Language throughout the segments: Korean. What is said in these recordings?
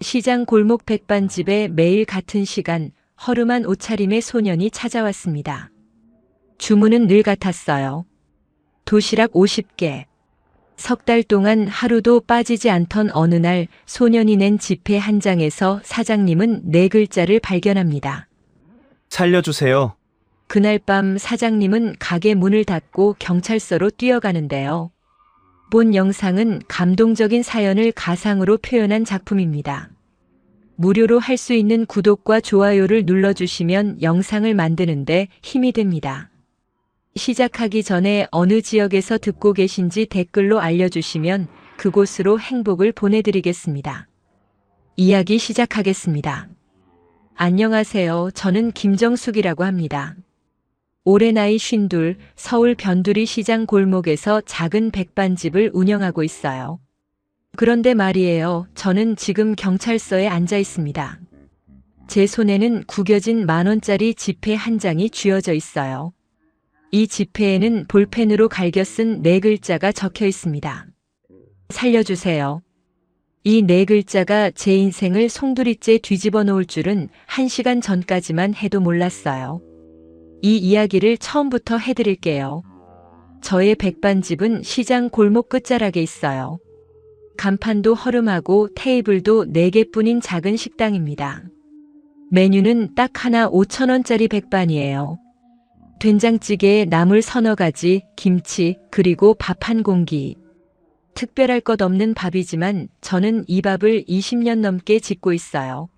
시장 골목 백반집에 매일 같은 시간 허름한 옷차림의 소년이 찾아왔습니다. 주문은 늘 같았어요. 도시락 50개. 석 달 동안 하루도 빠지지 않던 어느 날 소년이 낸 지폐 한 장에서 사장님은 네 글자를 발견합니다. 살려주세요. 그날 밤 사장님은 가게 문을 닫고 경찰서로 뛰어가는데요. 본 영상은 감동적인 사연을 가상으로 표현한 작품입니다. 무료로 할 수 있는 구독과 좋아요를 눌러주시면 영상을 만드는데 힘이 됩니다. 시작하기 전에 어느 지역에서 듣고 계신지 댓글로 알려주시면 그곳으로 행복을 보내드리겠습니다. 이야기 시작하겠습니다. 안녕하세요. 저는 김정숙이라고 합니다. 올해 나이 52, 서울 변두리 시장 골목에서 작은 백반집을 운영하고 있어요. 그런데 말이에요. 저는 지금 경찰서에 앉아 있습니다. 제 손에는 구겨진 10,000원짜리 지폐 한 장이 쥐어져 있어요. 이 지폐에는 볼펜으로 갈겨 쓴 네 글자가 적혀 있습니다. 살려주세요. 이 네 글자가 제 인생을 송두리째 뒤집어 놓을 줄은 1시간 전까지만 해도 몰랐어요. 이 이야기를 처음부터 해드릴게요. 저의 백반집은 시장 골목 끝자락에 있어요. 간판도 허름하고 테이블도 4개뿐인 작은 식당입니다. 메뉴는 딱 하나 5,000원짜리 백반이에요. 된장찌개에 나물 서너 가지, 김치, 그리고 밥 한 공기. 특별할 것 없는 밥이지만 저는 이 밥을 20년 넘게 짓고 있어요.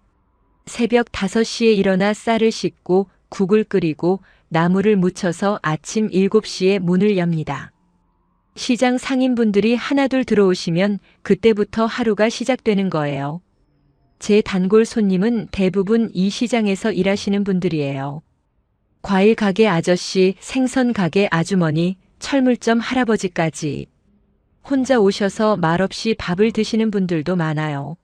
새벽 5시에 일어나 쌀을 씻고 국을 끓이고 나물을 무쳐서 아침 7시에 문을 엽니다. 시장 상인분들이 하나둘 들어오시면 그때부터 하루가 시작되는 거예요. 제 단골 손님은 대부분 이 시장에서 일하시는 분들이에요. 과일 가게 아저씨, 생선 가게 아주머니, 철물점 할아버지까지. 혼자 오셔서 말없이 밥을 드시는 분들도 많아요.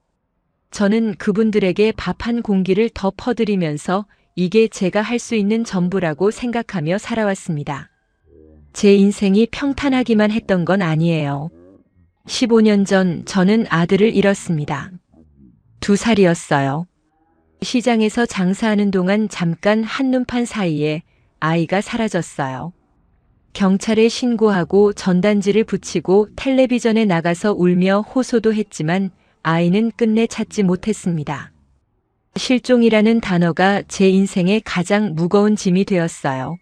저는 그분들에게 밥 한 공기를 더 퍼드리면서 이게 제가 할 수 있는 전부라고 생각하며 살아왔습니다. 제 인생이 평탄하기만 했던 건 아니에요. 15년 전 저는 아들을 잃었습니다. 2살이었어요. 시장에서 장사하는 동안 잠깐 한눈판 사이에 아이가 사라졌어요. 경찰에 신고하고 전단지를 붙이고 텔레비전에 나가서 울며 호소도 했지만 아이는 끝내 찾지 못했습니다. 실종이라는 단어가 제 인생의 가장 무거운 짐이 되었어요.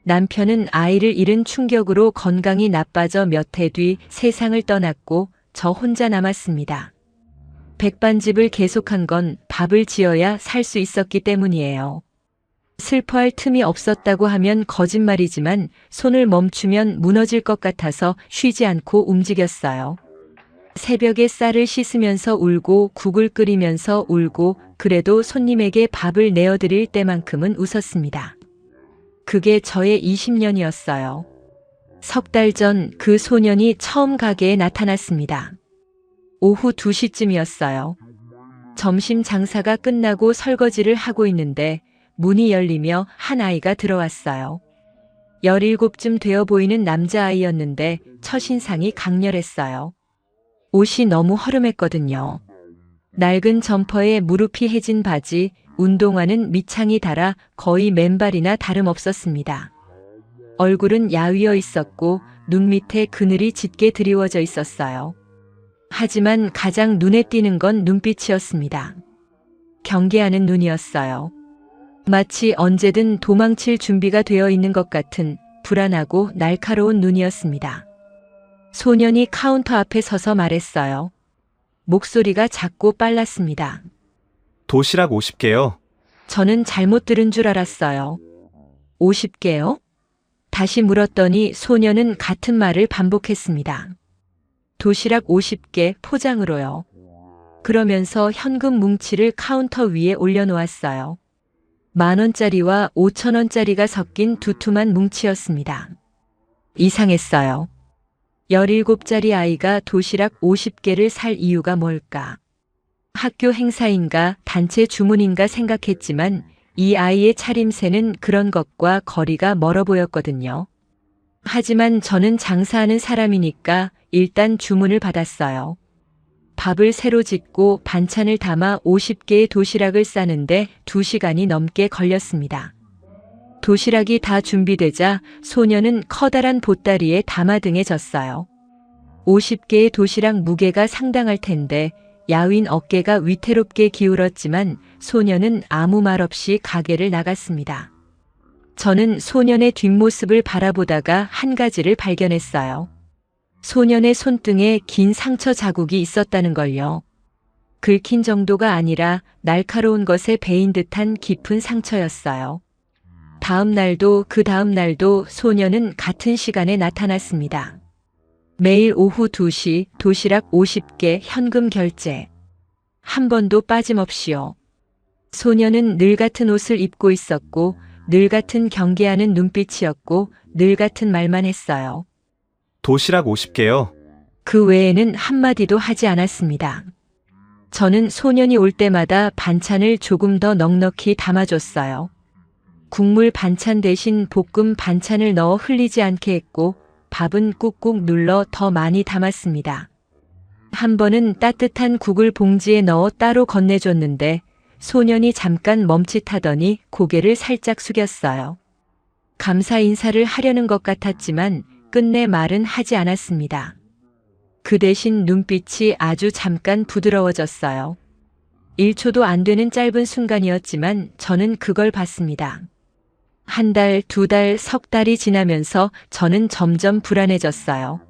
남편은 아이를 잃은 충격으로 건강이 나빠져 몇 해 뒤 세상을 떠났고 저 혼자 남았습니다. 백반집을 계속한 건 밥을 지어야 살 수 있었기 때문이에요. 슬퍼할 틈이 없었다고 하면 거짓말이지만 손을 멈추면 무너질 것 같아서 쉬지 않고 움직였어요. 새벽에 쌀을 씻으면서 울고 국을 끓이면서 울고 그래도 손님에게 밥을 내어드릴 때만큼은 웃었습니다. 그게 저의 20년이었어요. 석 달 전 그 소년이 처음 가게에 나타났습니다. 오후 2시쯤이었어요. 점심 장사가 끝나고 설거지를 하고 있는데 문이 열리며 한 아이가 들어왔어요. 17쯤 되어 보이는 남자아이였는데 첫인상이 강렬했어요. 옷이 너무 허름했거든요. 낡은 점퍼에 무릎이 해진 바지, 운동화는 밑창이 닳아 거의 맨발이나 다름없었습니다. 얼굴은 야위어 있었고 눈 밑에 그늘이 짙게 드리워져 있었어요. 하지만 가장 눈에 띄는 건 눈빛이었습니다. 경계하는 눈이었어요. 마치 언제든 도망칠 준비가 되어 있는 것 같은 불안하고 날카로운 눈이었습니다. 소년이 카운터 앞에 서서 말했어요. 목소리가 작고 빨랐습니다. 도시락 50개요. 저는 잘못 들은 줄 알았어요. 50개요? 다시 물었더니 소년은 같은 말을 반복했습니다. 도시락 50개 포장으로요. 그러면서 현금 뭉치를 카운터 위에 올려놓았어요. 10,000원짜리와 5,000원짜리가 섞인 두툼한 뭉치였습니다. 이상했어요. 17짜리 아이가 도시락 50개를 살 이유가 뭘까? 학교 행사인가 단체 주문인가 생각했지만 이 아이의 차림새는 그런 것과 거리가 멀어 보였거든요. 하지만 저는 장사하는 사람이니까 일단 주문을 받았어요. 밥을 새로 짓고 반찬을 담아 50개의 도시락을 싸는데 2시간이 넘게 걸렸습니다. 도시락이 다 준비되자 소녀는 커다란 보따리에 담아등해졌어요. 50개의 도시락 무게가 상당할 텐데 야윈 어깨가 위태롭게 기울었지만 소녀는 아무 말 없이 가게를 나갔습니다. 저는 소년의 뒷모습을 바라보다가 한 가지를 발견했어요. 소년의 손등에 긴 상처 자국이 있었다는 걸요. 긁힌 정도가 아니라 날카로운 것에 베인 듯한 깊은 상처였어요. 다음 날도 그 다음 날도 소년은 같은 시간에 나타났습니다. 매일 오후 2시 도시락 50개 현금 결제. 한 번도 빠짐없이요. 소년은 늘 같은 옷을 입고 있었고 늘 같은 경계하는 눈빛이었고 늘 같은 말만 했어요. 도시락 50개요. 그 외에는 한마디도 하지 않았습니다. 저는 소년이 올 때마다 반찬을 조금 더 넉넉히 담아줬어요. 국물 반찬 대신 볶음 반찬을 넣어 흘리지 않게 했고 밥은 꾹꾹 눌러 더 많이 담았습니다. 한 번은 따뜻한 국을 봉지에 넣어 따로 건네줬는데 소년이 잠깐 멈칫하더니 고개를 살짝 숙였어요. 감사 인사를 하려는 것 같았지만 끝내 말은 하지 않았습니다. 그 대신 눈빛이 아주 잠깐 부드러워졌어요. 1초도 안 되는 짧은 순간이었지만 저는 그걸 봤습니다. 한 달, 2달, 석 달이 지나면서 저는 점점 불안해졌어요.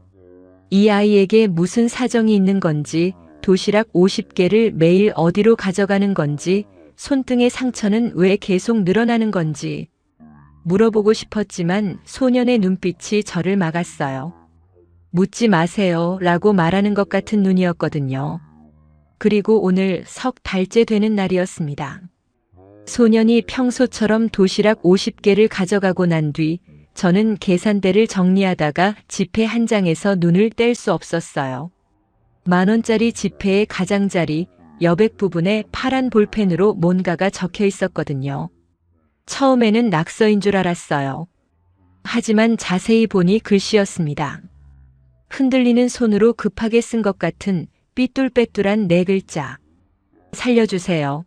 이 아이에게 무슨 사정이 있는 건지, 도시락 50개를 매일 어디로 가져가는 건지, 손등의 상처는 왜 계속 늘어나는 건지 물어보고 싶었지만 소년의 눈빛이 저를 막았어요. 묻지 마세요 라고 말하는 것 같은 눈이었거든요. 그리고 오늘 석 달째 되는 날이었습니다. 소년이 평소처럼 도시락 50개를 가져가고 난 뒤 저는 계산대를 정리하다가 지폐 한 장에서 눈을 뗄 수 없었어요. 10,000원짜리 지폐의 가장자리 여백 부분에 파란 볼펜으로 뭔가가 적혀 있었거든요. 처음에는 낙서인 줄 알았어요. 하지만 자세히 보니 글씨였습니다. 흔들리는 손으로 급하게 쓴 것 같은 삐뚤빼뚤한 4글자. 살려주세요.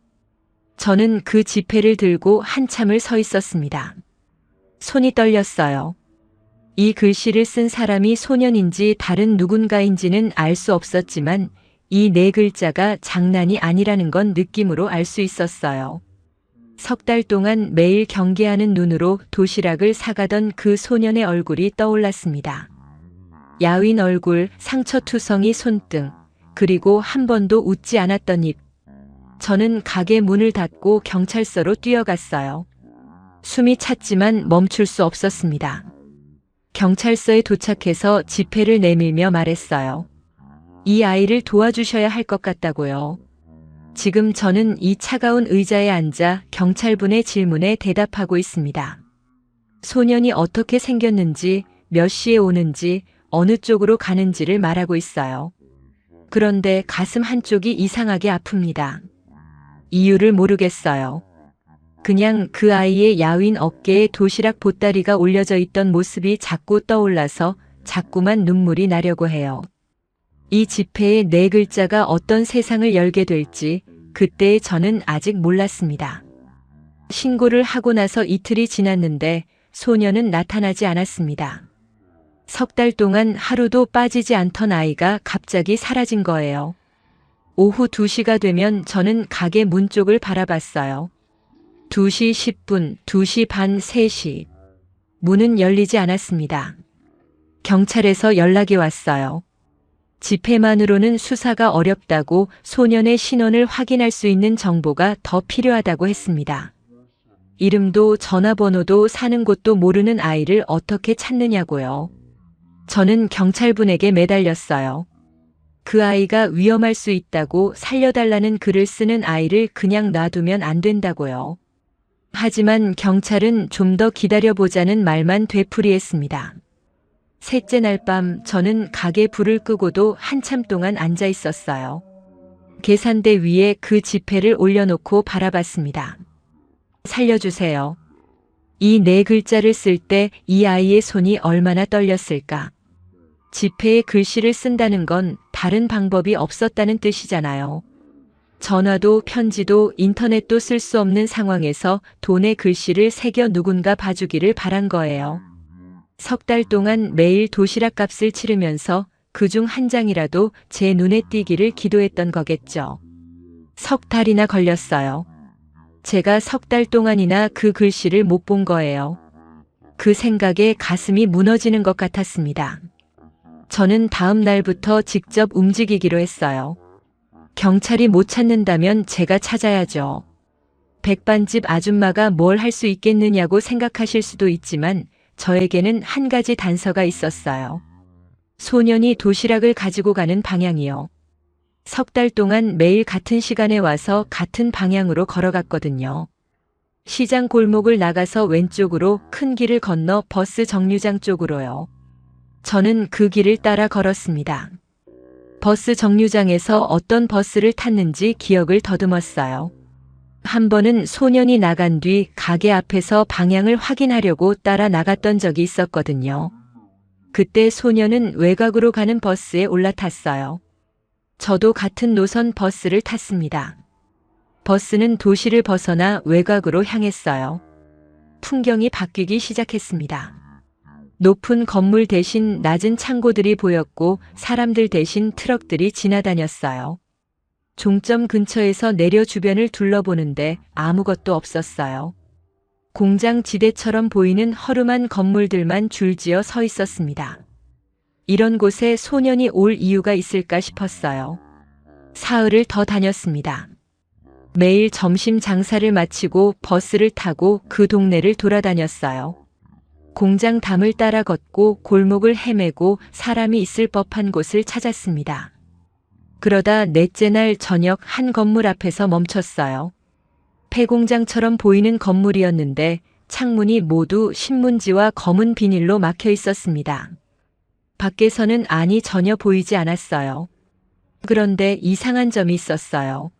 저는 그 지폐를 들고 한참을 서 있었습니다. 손이 떨렸어요. 이 글씨를 쓴 사람이 소년인지 다른 누군가인지는 알 수 없었지만 이 4글자가 장난이 아니라는 건 느낌으로 알 수 있었어요. 석 달 동안 매일 경계하는 눈으로 도시락을 사가던 그 소년의 얼굴이 떠올랐습니다. 야윈 얼굴, 상처투성이 손등, 그리고 한 번도 웃지 않았던 입. 저는 가게 문을 닫고 경찰서로 뛰어갔어요. 숨이 찼지만 멈출 수 없었습니다. 경찰서에 도착해서 지폐를 내밀며 말했어요. 이 아이를 도와주셔야 할 것 같다고요. 지금 저는 이 차가운 의자에 앉아 경찰분의 질문에 대답하고 있습니다. 소년이 어떻게 생겼는지, 몇 시에 오는지, 어느 쪽으로 가는지를 말하고 있어요. 그런데 가슴 한쪽이 이상하게 아픕니다. 이유를 모르겠어요. 그냥 그 아이의 야윈 어깨에 도시락 보따리가 올려져 있던 모습이 자꾸 떠올라서 자꾸만 눈물이 나려고 해요. 이 지폐의 4글자가 어떤 세상을 열게 될지 그때의 저는 아직 몰랐습니다. 신고를 하고 나서 이틀이 지났는데 소녀는 나타나지 않았습니다. 석 달 동안 하루도 빠지지 않던 아이가 갑자기 사라진 거예요. 오후 2시가 되면 저는 가게 문 쪽을 바라봤어요. 2시 10분, 2시 반, 3시. 문은 열리지 않았습니다. 경찰에서 연락이 왔어요. 지폐만으로는 수사가 어렵다고 소년의 신원을 확인할 수 있는 정보가 더 필요하다고 했습니다. 이름도 전화번호도 사는 곳도 모르는 아이를 어떻게 찾느냐고요. 저는 경찰분에게 매달렸어요. 그 아이가 위험할 수 있다고 살려달라는 글을 쓰는 아이를 그냥 놔두면 안 된다고요. 하지만 경찰은 좀 더 기다려보자는 말만 되풀이했습니다. 셋째 날 밤 저는 가게 불을 끄고도 한참 동안 앉아 있었어요. 계산대 위에 그 지폐를 올려놓고 바라봤습니다. 살려주세요. 이 4글자를 쓸 때 이 아이의 손이 얼마나 떨렸을까? 지폐에 글씨를 쓴다는 건 다른 방법이 없었다는 뜻이잖아요. 전화도 편지도 인터넷도 쓸 수 없는 상황에서 돈에 글씨를 새겨 누군가 봐주기를 바란 거예요. 석 달 동안 매일 도시락 값을 치르면서 그중 한 장이라도 제 눈에 띄기를 기도했던 거겠죠. 석 달이나 걸렸어요. 제가 석 달 동안이나 그 글씨를 못 본 거예요. 그 생각에 가슴이 무너지는 것 같았습니다. 저는 다음 날부터 직접 움직이기로 했어요. 경찰이 못 찾는다면 제가 찾아야죠. 백반집 아줌마가 뭘 할 수 있겠느냐고 생각하실 수도 있지만 저에게는 한 가지 단서가 있었어요. 소년이 도시락을 가지고 가는 방향이요. 석 달 동안 매일 같은 시간에 와서 같은 방향으로 걸어갔거든요. 시장 골목을 나가서 왼쪽으로 큰 길을 건너 버스 정류장 쪽으로요. 저는 그 길을 따라 걸었습니다. 버스 정류장에서 어떤 버스를 탔는지 기억을 더듬었어요. 한 번은 소년이 나간 뒤 가게 앞에서 방향을 확인하려고 따라 나갔던 적이 있었거든요. 그때 소년은 외곽으로 가는 버스에 올라탔어요. 저도 같은 노선 버스를 탔습니다. 버스는 도시를 벗어나 외곽으로 향했어요. 풍경이 바뀌기 시작했습니다. 높은 건물 대신 낮은 창고들이 보였고 사람들 대신 트럭들이 지나다녔어요. 종점 근처에서 내려 주변을 둘러보는데 아무것도 없었어요. 공장 지대처럼 보이는 허름한 건물들만 줄지어 서 있었습니다. 이런 곳에 소년이 올 이유가 있을까 싶었어요. 사흘을 더 다녔습니다. 매일 점심 장사를 마치고 버스를 타고 그 동네를 돌아다녔어요. 공장 담을 따라 걷고 골목을 헤매고 사람이 있을 법한 곳을 찾았습니다. 그러다 넷째 날 저녁 한 건물 앞에서 멈췄어요. 폐공장처럼 보이는 건물이었는데 창문이 모두 신문지와 검은 비닐로 막혀 있었습니다. 밖에서는 안이 전혀 보이지 않았어요. 그런데 이상한 점이 있었어요.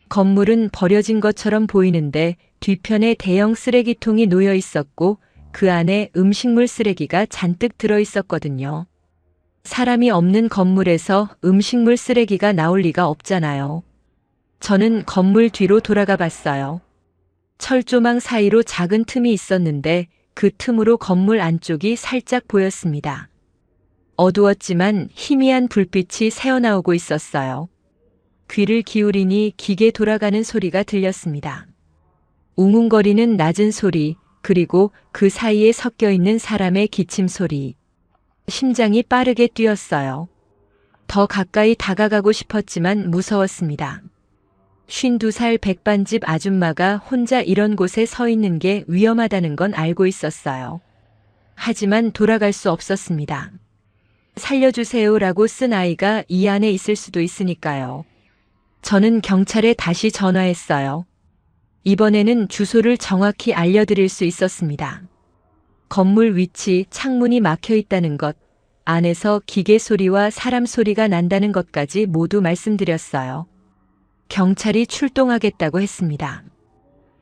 건물은 버려진 것처럼 보이는데 뒤편에 대형 쓰레기통이 놓여 있었고 그 안에 음식물 쓰레기가 잔뜩 들어 있었거든요. 사람이 없는 건물에서 음식물 쓰레기가 나올 리가 없잖아요. 저는 건물 뒤로 돌아가 봤어요. 철조망 사이로 작은 틈이 있었는데 그 틈으로 건물 안쪽이 살짝 보였습니다. 어두웠지만 희미한 불빛이 새어나오고 있었어요. 귀를 기울이니 기계 돌아가는 소리가 들렸습니다. 웅웅거리는 낮은 소리, 그리고 그 사이에 섞여 있는 사람의 기침 소리. 심장이 빠르게 뛰었어요. 더 가까이 다가가고 싶었지만 무서웠습니다. 52살 백반집 아줌마가 혼자 이런 곳에 서 있는 게 위험하다는 건 알고 있었어요. 하지만 돌아갈 수 없었습니다. 살려주세요라고 쓴 아이가 이 안에 있을 수도 있으니까요. 저는 경찰에 다시 전화했어요. 이번에는 주소를 정확히 알려드릴 수 있었습니다. 건물 위치, 창문이 막혀 있다는 것, 안에서 기계 소리와 사람 소리가 난다는 것까지 모두 말씀드렸어요. 경찰이 출동하겠다고 했습니다.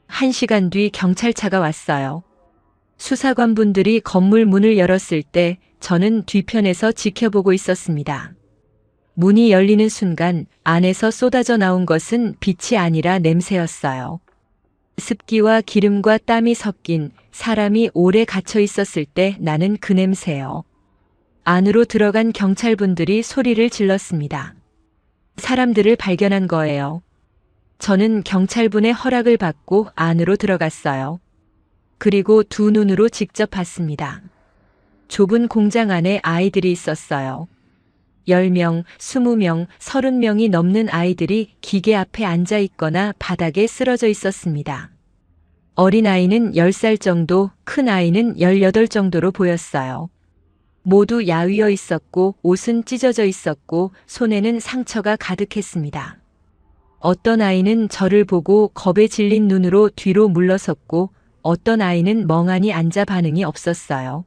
1시간 뒤 경찰차가 왔어요. 수사관분들이 건물 문을 열었을 때 저는 뒤편에서 지켜보고 있었습니다. 문이 열리는 순간 안에서 쏟아져 나온 것은 빛이 아니라 냄새였어요. 습기와 기름과 땀이 섞인 사람이 오래 갇혀 있었을 때 나는 그 냄새요. 안으로 들어간 경찰분들이 소리를 질렀습니다. 사람들을 발견한 거예요. 저는 경찰분의 허락을 받고 안으로 들어갔어요. 그리고 두 눈으로 직접 봤습니다. 좁은 공장 안에 아이들이 있었어요. 10명, 20명, 30명이 넘는 아이들이 기계 앞에 앉아 있거나 바닥에 쓰러져 있었습니다. 어린아이는 10살 정도, 큰 아이는 18 정도로 보였어요. 모두 야위어 있었고 옷은 찢어져 있었고 손에는 상처가 가득했습니다. 어떤 아이는 저를 보고 겁에 질린 눈으로 뒤로 물러섰고 어떤 아이는 멍하니 앉아 반응이 없었어요.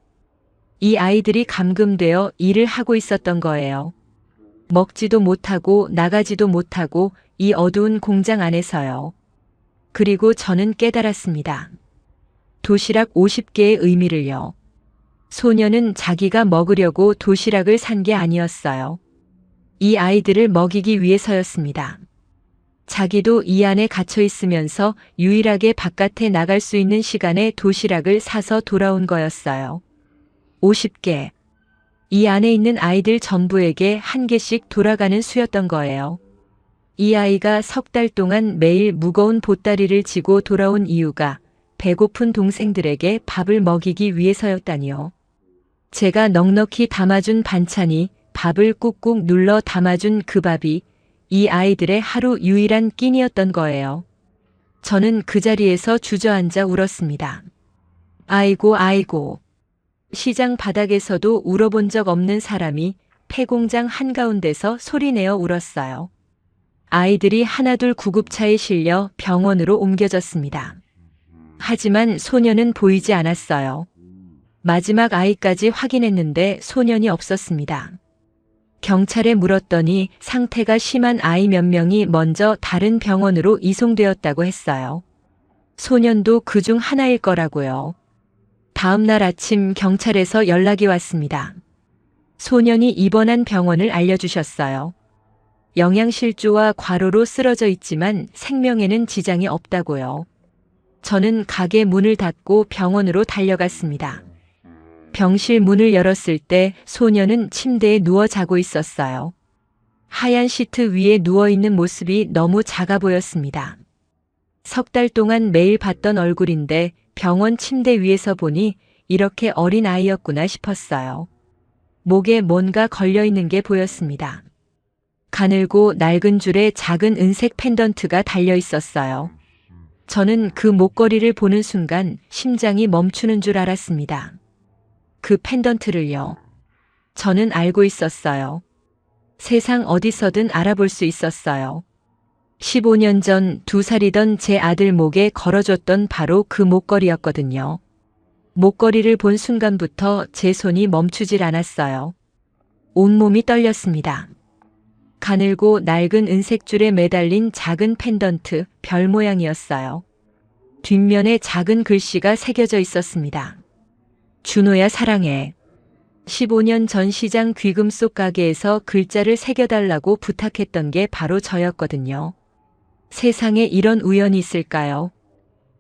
이 아이들이 감금되어 일을 하고 있었던 거예요. 먹지도 못하고 나가지도 못하고 이 어두운 공장 안에서요. 그리고 저는 깨달았습니다. 도시락 50개의 의미를요. 소녀는 자기가 먹으려고 도시락을 산 게 아니었어요. 이 아이들을 먹이기 위해서였습니다. 자기도 이 안에 갇혀 있으면서 유일하게 바깥에 나갈 수 있는 시간에 도시락을 사서 돌아온 거였어요. 50개. 이 안에 있는 아이들 전부에게 한 개씩 돌아가는 수였던 거예요. 이 아이가 석 달 동안 매일 무거운 보따리를 지고 돌아온 이유가 배고픈 동생들에게 밥을 먹이기 위해서였다니요. 제가 넉넉히 담아준 반찬이 밥을 꾹꾹 눌러 담아준 그 밥이 이 아이들의 하루 유일한 끼니였던 거예요. 저는 그 자리에서 주저앉아 울었습니다. 아이고 아이고. 시장 바닥에서도 울어본 적 없는 사람이 폐공장 한가운데서 소리내어 울었어요. 아이들이 하나둘 구급차에 실려 병원으로 옮겨졌습니다. 하지만 소녀는 보이지 않았어요. 마지막 아이까지 확인했는데 소년이 없었습니다. 경찰에 물었더니 상태가 심한 아이 몇 명이 먼저 다른 병원으로 이송되었다고 했어요. 소년도 그중 하나일 거라고요. 다음 날 아침 경찰에서 연락이 왔습니다. 소년이 입원한 병원을 알려주셨어요. 영양실조와 과로로 쓰러져 있지만 생명에는 지장이 없다고요. 저는 가게 문을 닫고 병원으로 달려갔습니다. 병실 문을 열었을 때 소녀는 침대에 누워 자고 있었어요. 하얀 시트 위에 누워있는 모습이 너무 작아 보였습니다. 석 달 동안 매일 봤던 얼굴인데 병원 침대 위에서 보니 이렇게 어린 아이였구나 싶었어요. 목에 뭔가 걸려있는 게 보였습니다. 가늘고 낡은 줄에 작은 은색 펜던트가 달려 있었어요. 저는 그 목걸이를 보는 순간 심장이 멈추는 줄 알았습니다. 그 펜던트를요. 저는 알고 있었어요. 세상 어디서든 알아볼 수 있었어요. 15년 전 2살이던 제 아들 목에 걸어줬던 바로 그 목걸이였거든요. 목걸이를 본 순간부터 제 손이 멈추질 않았어요. 온몸이 떨렸습니다. 가늘고 낡은 은색 줄에 매달린 작은 펜던트, 별 모양이었어요. 뒷면에 작은 글씨가 새겨져 있었습니다. 준호야 사랑해. 15년 전 시장 귀금속 가게에서 글자를 새겨달라고 부탁했던 게 바로 저였거든요. 세상에 이런 우연이 있을까요?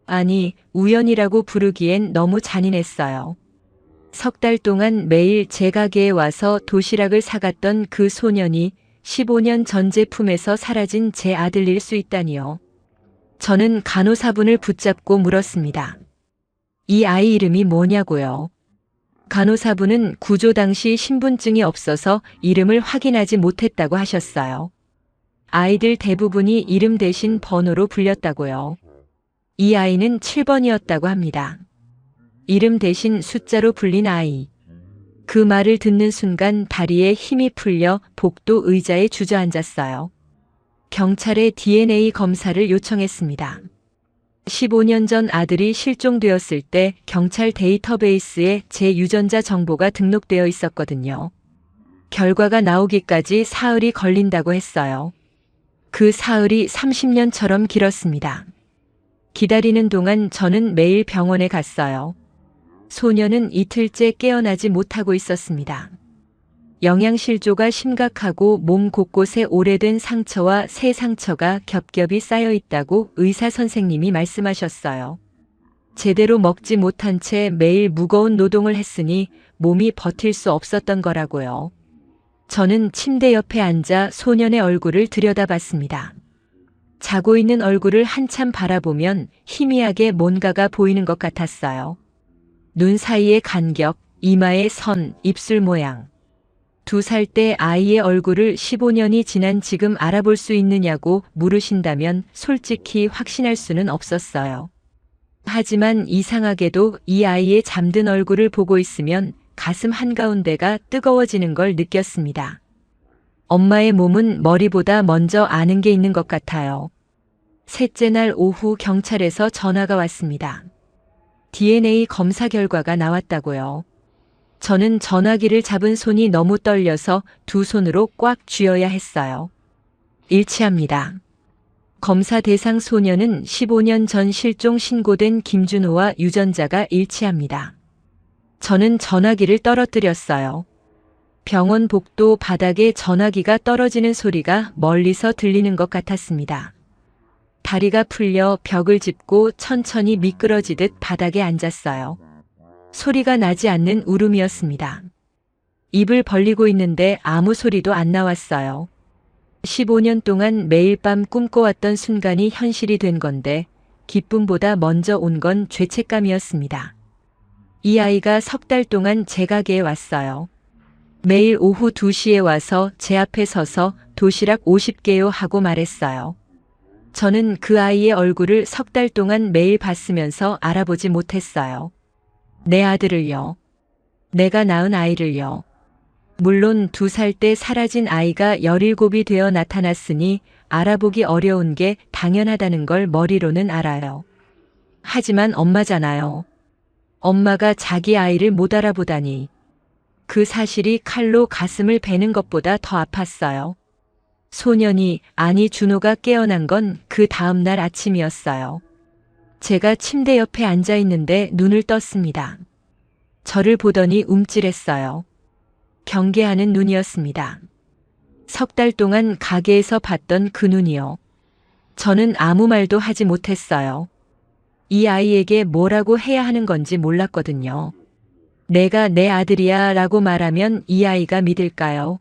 아니, 우연이라고 부르기엔 너무 잔인했어요. 석 달 동안 매일 제 가게에 와서 도시락을 사갔던 그 소년이 15년 전 제품에서 사라진 제 아들일 수 있다니요. 저는 간호사분을 붙잡고 물었습니다. 이 아이 이름이 뭐냐고요? 간호사분은 구조 당시 신분증이 없어서 이름을 확인하지 못했다고 하셨어요. 아이들 대부분이 이름 대신 번호로 불렸다고요. 이 아이는 7번이었다고 합니다. 이름 대신 숫자로 불린 아이. 그 말을 듣는 순간 다리에 힘이 풀려 복도 의자에 주저앉았어요. 경찰에 DNA 검사를 요청했습니다. 15년 전 아들이 실종되었을 때 경찰 데이터베이스에 제 유전자 정보가 등록되어 있었거든요. 결과가 나오기까지 사흘이 걸린다고 했어요. 그 사흘이 30년처럼 길었습니다. 기다리는 동안 저는 매일 병원에 갔어요. 소녀는 이틀째 깨어나지 못하고 있었습니다. 영양실조가 심각하고 몸 곳곳에 오래된 상처와 새 상처가 겹겹이 쌓여 있다고 의사 선생님이 말씀하셨어요. 제대로 먹지 못한 채 매일 무거운 노동을 했으니 몸이 버틸 수 없었던 거라고요. 저는 침대 옆에 앉아 소년의 얼굴을 들여다봤습니다. 자고 있는 얼굴을 한참 바라보면 희미하게 뭔가가 보이는 것 같았어요. 눈 사이의 간격, 이마의 선, 입술 모양. 2살 때 아이의 얼굴을 15년이 지난 지금 알아볼 수 있느냐고 물으신다면 솔직히 확신할 수는 없었어요. 하지만 이상하게도 이 아이의 잠든 얼굴을 보고 있으면 가슴 한가운데가 뜨거워지는 걸 느꼈습니다. 엄마의 몸은 머리보다 먼저 아는 게 있는 것 같아요. 셋째 날 오후 경찰에서 전화가 왔습니다. DNA 검사 결과가 나왔다고요. 저는 전화기를 잡은 손이 너무 떨려서 두 손으로 꽉 쥐어야 했어요. 일치합니다. 검사 대상 소녀는 15년 전 실종 신고된 김준호와 유전자가 일치합니다. 저는 전화기를 떨어뜨렸어요. 병원 복도 바닥에 전화기가 떨어지는 소리가 멀리서 들리는 것 같았습니다. 다리가 풀려 벽을 짚고 천천히 미끄러지듯 바닥에 앉았어요. 소리가 나지 않는 울음이었습니다. 입을 벌리고 있는데 아무 소리도 안 나왔어요. 15년 동안 매일 밤 꿈꿔왔던 순간이 현실이 된 건데 기쁨보다 먼저 온 건 죄책감이었습니다. 이 아이가 석 달 동안 제 가게에 왔어요. 매일 오후 2시에 와서 제 앞에 서서 도시락 50개요 하고 말했어요. 저는 그 아이의 얼굴을 석 달 동안 매일 봤으면서 알아보지 못했어요. 내 아들을요. 내가 낳은 아이를요. 물론 2살 때 사라진 아이가 17이 되어 나타났으니 알아보기 어려운 게 당연하다는 걸 머리로는 알아요. 하지만 엄마잖아요. 엄마가 자기 아이를 못 알아보다니. 그 사실이 칼로 가슴을 베는 것보다 더 아팠어요. 소년이, 아니 준호가 깨어난 건 그 다음날 아침이었어요. 제가 침대 옆에 앉아 있는데 눈을 떴습니다. 저를 보더니 움찔했어요. 경계하는 눈이었습니다. 석 달 동안 가게에서 봤던 그 눈이요. 저는 아무 말도 하지 못했어요. 이 아이에게 뭐라고 해야 하는 건지 몰랐거든요. 내가 내 아들이야 라고 말하면 이 아이가 믿을까요?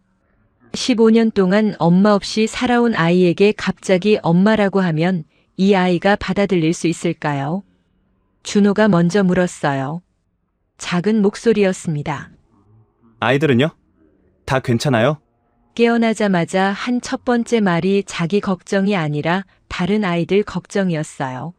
15년 동안 엄마 없이 살아온 아이에게 갑자기 엄마라고 하면 이 아이가 받아들일 수 있을까요? 준호가 먼저 물었어요. 작은 목소리였습니다. 아이들은요? 다 괜찮아요? 깨어나자마자 한 첫 번째 말이 자기 걱정이 아니라 다른 아이들 걱정이었어요.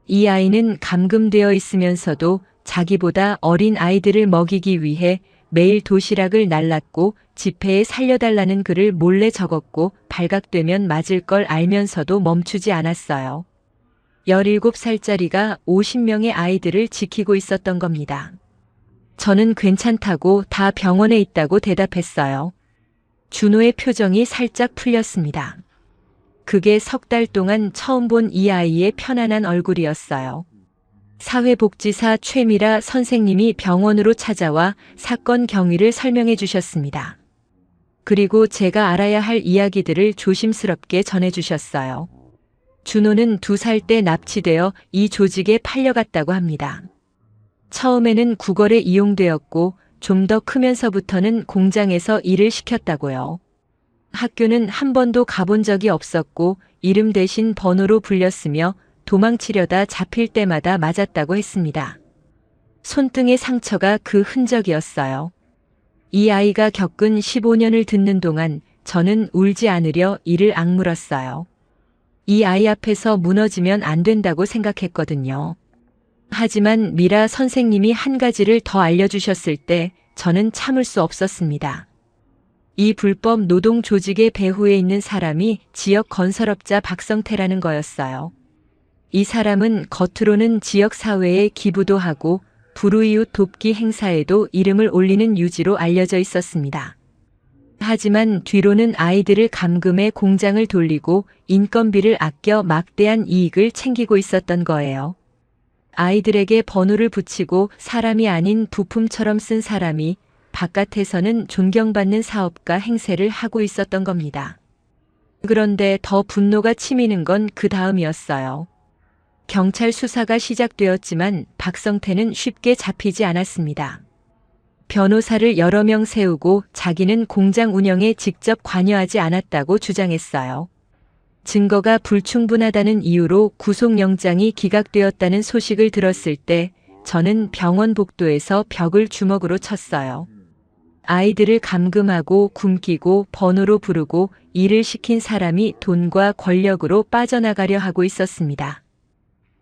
이 아이는 감금되어 있으면서도 자기보다 어린 아이들을 먹이기 위해 매일 도시락을 날랐고 지폐에 살려달라는 글을 몰래 적었고 발각되면 맞을 걸 알면서도 멈추지 않았어요. 17살짜리가 50명의 아이들을 지키고 있었던 겁니다. 저는 괜찮다고 다 병원에 있다고 대답했어요. 준호의 표정이 살짝 풀렸습니다. 그게 석 달 동안 처음 본 이 아이의 편안한 얼굴이었어요. 사회복지사 최미라 선생님이 병원으로 찾아와 사건 경위를 설명해 주셨습니다. 그리고 제가 알아야 할 이야기들을 조심스럽게 전해 주셨어요. 준호는 2살 때 납치되어 이 조직에 팔려갔다고 합니다. 처음에는 구걸에 이용되었고 좀 더 크면서부터는 공장에서 일을 시켰다고요. 학교는 한 번도 가본 적이 없었고 이름 대신 번호로 불렸으며 도망치려다 잡힐 때마다 맞았다고 했습니다. 손등의 상처가 그 흔적이었어요. 이 아이가 겪은 15년을 듣는 동안 저는 울지 않으려 이를 악물었어요. 이 아이 앞에서 무너지면 안 된다고 생각했거든요. 하지만 미라 선생님이 한 가지를 더 알려주셨을 때 저는 참을 수 없었습니다. 이 불법 노동 조직의 배후에 있는 사람이 지역 건설업자 박성태라는 거였어요. 이 사람은 겉으로는 지역 사회에 기부도 하고 불우이웃 돕기 행사에도 이름을 올리는 유지로 알려져 있었습니다. 하지만 뒤로는 아이들을 감금해 공장을 돌리고 인건비를 아껴 막대한 이익을 챙기고 있었던 거예요. 아이들에게 번호를 붙이고 사람이 아닌 부품처럼 쓴 사람이 바깥에서는 존경받는 사업가 행세를 하고 있었던 겁니다. 그런데 더 분노가 치미는 건 그 다음이었어요. 경찰 수사가 시작되었지만 박성태는 쉽게 잡히지 않았습니다. 변호사를 여러 명 세우고 자기는 공장 운영에 직접 관여하지 않았다고 주장했어요. 증거가 불충분하다는 이유로 구속영장이 기각되었다는 소식을 들었을 때 저는 병원 복도에서 벽을 주먹으로 쳤어요. 아이들을 감금하고 굶기고 번호로 부르고 일을 시킨 사람이 돈과 권력으로 빠져나가려 하고 있었습니다.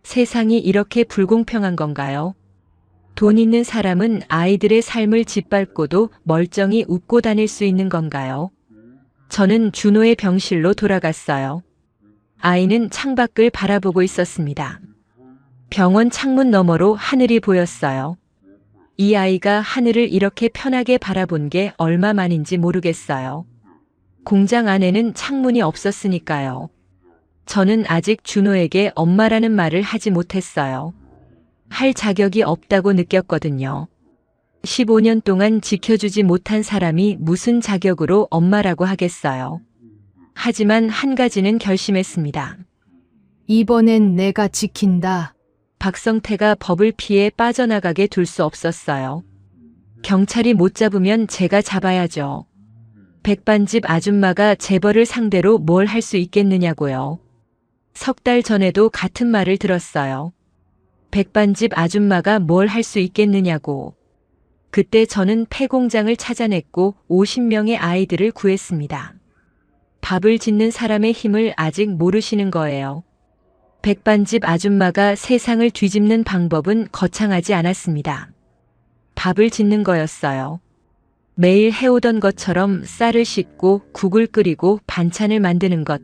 세상이 이렇게 불공평한 건가요? 돈 있는 사람은 아이들의 삶을 짓밟고도 멀쩡히 웃고 다닐 수 있는 건가요? 저는 준호의 병실로 돌아갔어요. 아이는 창밖을 바라보고 있었습니다. 병원 창문 너머로 하늘이 보였어요. 이 아이가 하늘을 이렇게 편하게 바라본 게 얼마만인지 모르겠어요. 공장 안에는 창문이 없었으니까요. 저는 아직 준호에게 엄마라는 말을 하지 못했어요. 할 자격이 없다고 느꼈거든요. 15년 동안 지켜주지 못한 사람이 무슨 자격으로 엄마라고 하겠어요. 하지만 한 가지는 결심했습니다. 이번엔 내가 지킨다. 박성태가 법을 피해 빠져나가게 둘 수 없었어요. 경찰이 못 잡으면 제가 잡아야죠. 백반집 아줌마가 재벌을 상대로 뭘 할 수 있겠느냐고요. 석 달 전에도 같은 말을 들었어요. 백반집 아줌마가 뭘 할 수 있겠느냐고. 그때 저는 폐공장을 찾아냈고 50명의 아이들을 구했습니다. 밥을 짓는 사람의 힘을 아직 모르시는 거예요. 백반집 아줌마가 세상을 뒤집는 방법은 거창하지 않았습니다. 밥을 짓는 거였어요. 매일 해오던 것처럼 쌀을 씻고 국을 끓이고 반찬을 만드는 것.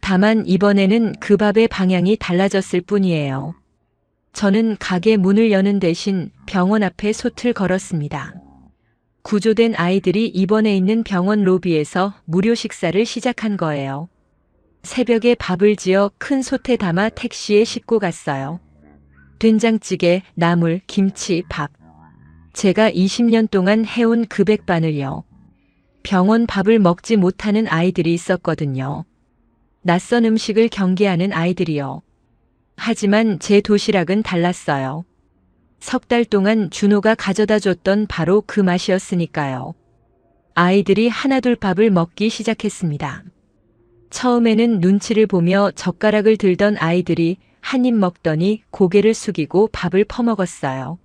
다만 이번에는 그 밥의 방향이 달라졌을 뿐이에요. 저는 가게 문을 여는 대신 병원 앞에 솥을 걸었습니다. 구조된 아이들이 입원해 있는 병원 로비에서 무료 식사를 시작한 거예요. 새벽에 밥을 지어 큰 솥에 담아 택시에 싣고 갔어요. 된장찌개, 나물, 김치, 밥. 제가 20년 동안 해온 그 백반을요. 병원 밥을 먹지 못하는 아이들이 있었거든요. 낯선 음식을 경계하는 아이들이요. 하지만 제 도시락은 달랐어요. 석 달 동안 준호가 가져다 줬던 바로 그 맛이었으니까요. 아이들이 하나둘 밥을 먹기 시작했습니다. 처음에는 눈치를 보며 젓가락을 들던 아이들이 한 입 먹더니 고개를 숙이고 밥을 퍼먹었어요.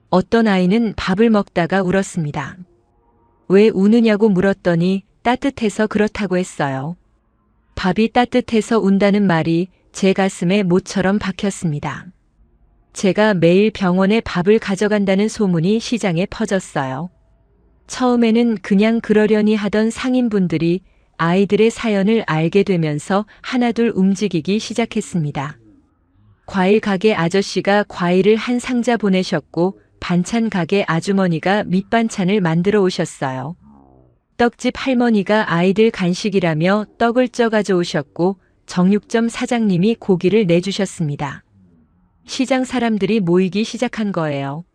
어떤 아이는 밥을 먹다가 울었습니다. 왜 우느냐고 물었더니 따뜻해서 그렇다고 했어요. 밥이 따뜻해서 운다는 말이 제 가슴에 못처럼 박혔습니다. 제가 매일 병원에 밥을 가져간다는 소문이 시장에 퍼졌어요. 처음에는 그냥 그러려니 하던 상인분들이 아이들의 사연을 알게 되면서 하나둘 움직이기 시작했습니다. 과일 가게 아저씨가 과일을 한 상자 보내셨고 반찬 가게 아주머니가 밑반찬을 만들어 오셨어요. 떡집 할머니가 아이들 간식이라며 떡을 쪄 가져오셨고 정육점 사장님이 고기를 내주셨습니다. 시장 사람들이 모이기 시작한 거예요.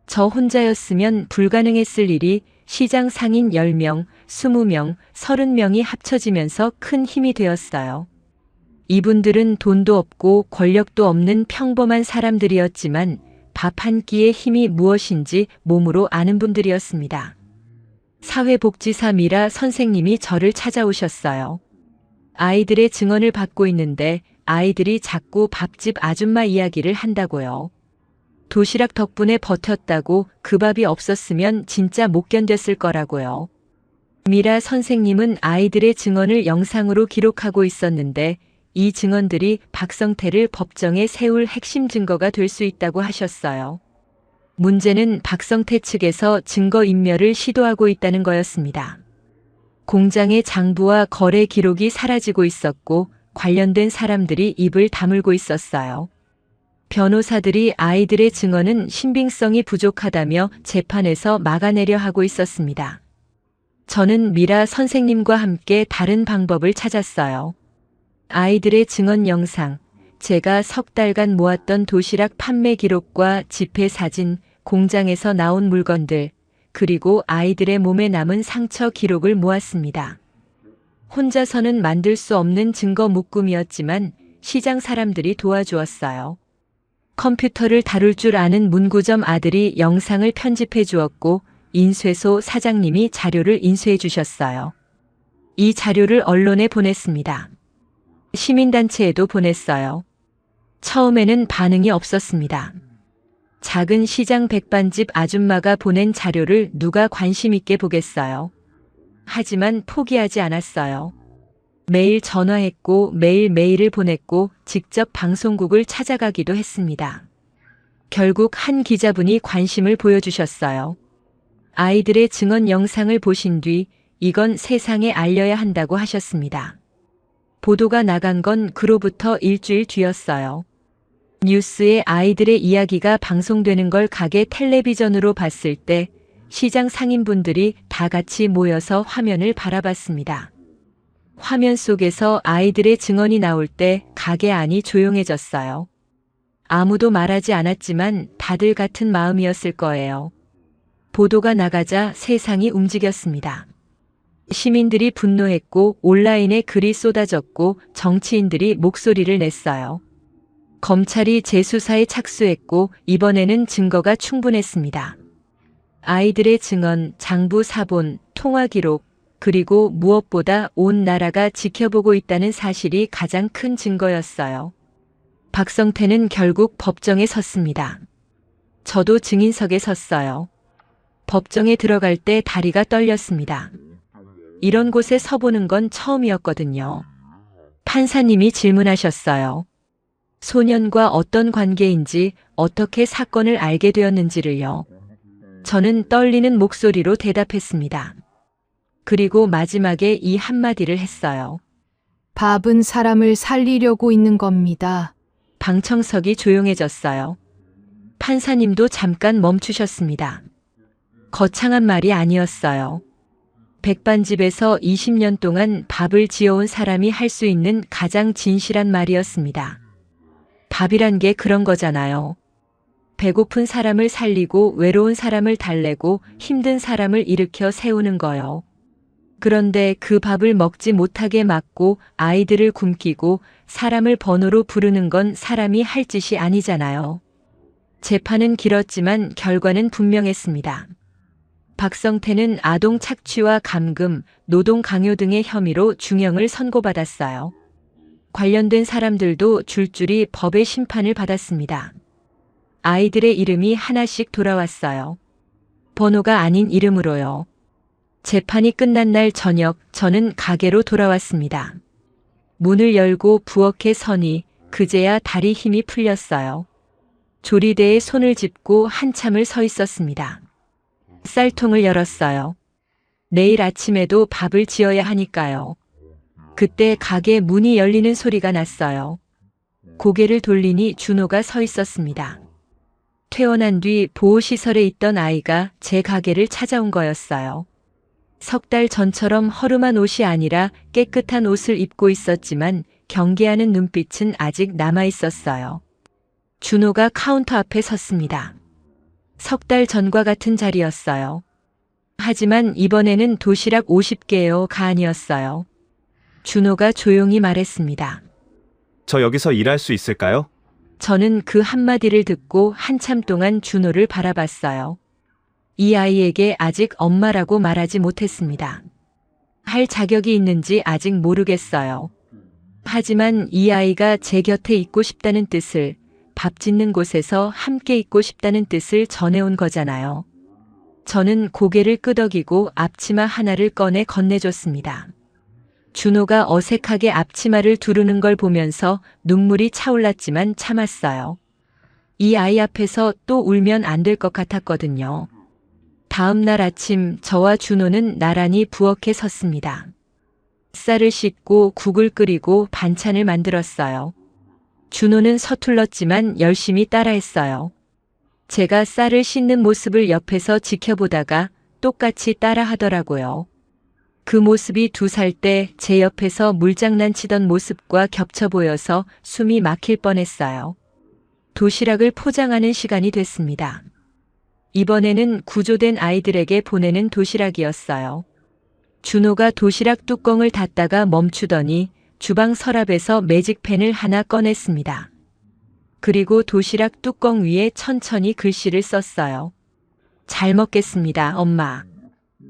저 혼자였으면 불가능했을 일이 시장 상인 10명, 20명, 30명이 합쳐지면서 큰 힘이 되었어요. 이분들은 돈도 없고 권력도 없는 평범한 사람들이었지만 밥 한 끼의 힘이 무엇인지 몸으로 아는 분들이었습니다. 사회복지사 미라 선생님이 저를 찾아오셨어요. 아이들의 증언을 받고 있는데 아이들이 자꾸 밥집 아줌마 이야기를 한다고요. 도시락 덕분에 버텼다고 그 밥이 없었으면 진짜 못 견뎠을 거라고요. 미라 선생님은 아이들의 증언을 영상으로 기록하고 있었는데 이 증언들이 박성태를 법정에 세울 핵심 증거가 될 수 있다고 하셨어요. 문제는 박성태 측에서 증거인멸을 시도하고 있다는 거였습니다. 공장의 장부와 거래 기록이 사라지고 있었고 관련된 사람들이 입을 다물고 있었어요. 변호사들이 아이들의 증언은 신빙성이 부족하다며 재판에서 막아내려 하고 있었습니다. 저는 미라 선생님과 함께 다른 방법을 찾았어요. 아이들의 증언 영상, 제가 석 달간 모았던 도시락 판매 기록과 집회 사진, 공장에서 나온 물건들, 그리고 아이들의 몸에 남은 상처 기록을 모았습니다. 혼자서는 만들 수 없는 증거 묶음이었지만 시장 사람들이 도와주었어요. 컴퓨터를 다룰 줄 아는 문구점 아들이 영상을 편집해 주었고 인쇄소 사장님이 자료를 인쇄해 주셨어요. 이 자료를 언론에 보냈습니다. 시민단체에도 보냈어요. 처음에는 반응이 없었습니다. 작은 시장 백반집 아줌마가 보낸 자료를 누가 관심 있게 보겠어요. 하지만 포기하지 않았어요. 매일 전화했고 매일 메일을 보냈고 직접 방송국을 찾아가기도 했습니다. 결국 한 기자분이 관심을 보여주셨어요. 아이들의 증언 영상을 보신 뒤 이건 세상에 알려야 한다고 하셨습니다. 보도가 나간 건 그로부터 일주일 뒤였어요. 뉴스에 아이들의 이야기가 방송되는 걸 가게 텔레비전으로 봤을 때 시장 상인분들이 다 같이 모여서 화면을 바라봤습니다. 화면 속에서 아이들의 증언이 나올 때 가게 안이 조용해졌어요. 아무도 말하지 않았지만 다들 같은 마음이었을 거예요. 보도가 나가자 세상이 움직였습니다. 시민들이 분노했고 온라인에 글이 쏟아졌고 정치인들이 목소리를 냈어요. 검찰이 재수사에 착수했고 이번에는 증거가 충분했습니다. 아이들의 증언, 장부 사본, 통화 기록, 그리고 무엇보다 온 나라가 지켜보고 있다는 사실이 가장 큰 증거였어요. 박성태는 결국 법정에 섰습니다. 저도 증인석에 섰어요. 법정에 들어갈 때 다리가 떨렸습니다. 이런 곳에 서보는 건 처음이었거든요. 판사님이 질문하셨어요. 소년과 어떤 관계인지, 어떻게 사건을 알게 되었는지를요. 저는 떨리는 목소리로 대답했습니다. 그리고 마지막에 이 한마디를 했어요. 밥은 사람을 살리려고 있는 겁니다. 방청석이 조용해졌어요. 판사님도 잠깐 멈추셨습니다. 거창한 말이 아니었어요. 백반집에서 20년 동안 밥을 지어온 사람이 할 수 있는 가장 진실한 말이었습니다. 밥이란 게 그런 거잖아요. 배고픈 사람을 살리고 외로운 사람을 달래고 힘든 사람을 일으켜 세우는 거요. 그런데 그 밥을 먹지 못하게 막고 아이들을 굶기고 사람을 번호로 부르는 건 사람이 할 짓이 아니잖아요. 재판은 길었지만 결과는 분명했습니다. 박성태는 아동 착취와 감금, 노동 강요 등의 혐의로 중형을 선고받았어요. 관련된 사람들도 줄줄이 법의 심판을 받았습니다. 아이들의 이름이 하나씩 돌아왔어요. 번호가 아닌 이름으로요. 재판이 끝난 날 저녁 저는 가게로 돌아왔습니다. 문을 열고 부엌에 서니 그제야 다리 힘이 풀렸어요. 조리대에 손을 짚고 한참을 서 있었습니다. 쌀통을 열었어요. 내일 아침에도 밥을 지어야 하니까요. 그때 가게 문이 열리는 소리가 났어요. 고개를 돌리니 준호가 서 있었습니다. 퇴원한 뒤 보호시설에 있던 아이가 제 가게를 찾아온 거였어요. 석 달 전처럼 허름한 옷이 아니라 깨끗한 옷을 입고 있었지만 경계하는 눈빛은 아직 남아 있었어요. 준호가 카운터 앞에 섰습니다. 석 달 전과 같은 자리였어요. 하지만 이번에는 도시락 50개여가 아니었어요. 준호가 조용히 말했습니다. 저 여기서 일할 수 있을까요? 저는 그 한마디를 듣고 한참 동안 준호를 바라봤어요. 이 아이에게 아직 엄마라고 말하지 못했습니다. 할 자격이 있는지 아직 모르겠어요. 하지만 이 아이가 제 곁에 있고 싶다는 뜻을, 밥 짓는 곳에서 함께 있고 싶다는 뜻을 전해온 거잖아요. 저는 고개를 끄덕이고 앞치마 하나를 꺼내 건네줬습니다. 준호가 어색하게 앞치마를 두르는 걸 보면서 눈물이 차올랐지만 참았어요. 이 아이 앞에서 또 울면 안 될 것 같았거든요. 다음 날 아침 저와 준호는 나란히 부엌에 섰습니다. 쌀을 씻고 국을 끓이고 반찬을 만들었어요. 준호는 서툴렀지만 열심히 따라했어요. 제가 쌀을 씻는 모습을 옆에서 지켜보다가 똑같이 따라하더라고요. 그 모습이 2살 때 제 옆에서 물장난 치던 모습과 겹쳐 보여서 숨이 막힐 뻔했어요. 도시락을 포장하는 시간이 됐습니다. 이번에는 구조된 아이들에게 보내는 도시락이었어요. 준호가 도시락 뚜껑을 닫다가 멈추더니 주방 서랍에서 매직펜을 하나 꺼냈습니다. 그리고 도시락 뚜껑 위에 천천히 글씨를 썼어요. 잘 먹겠습니다, 엄마.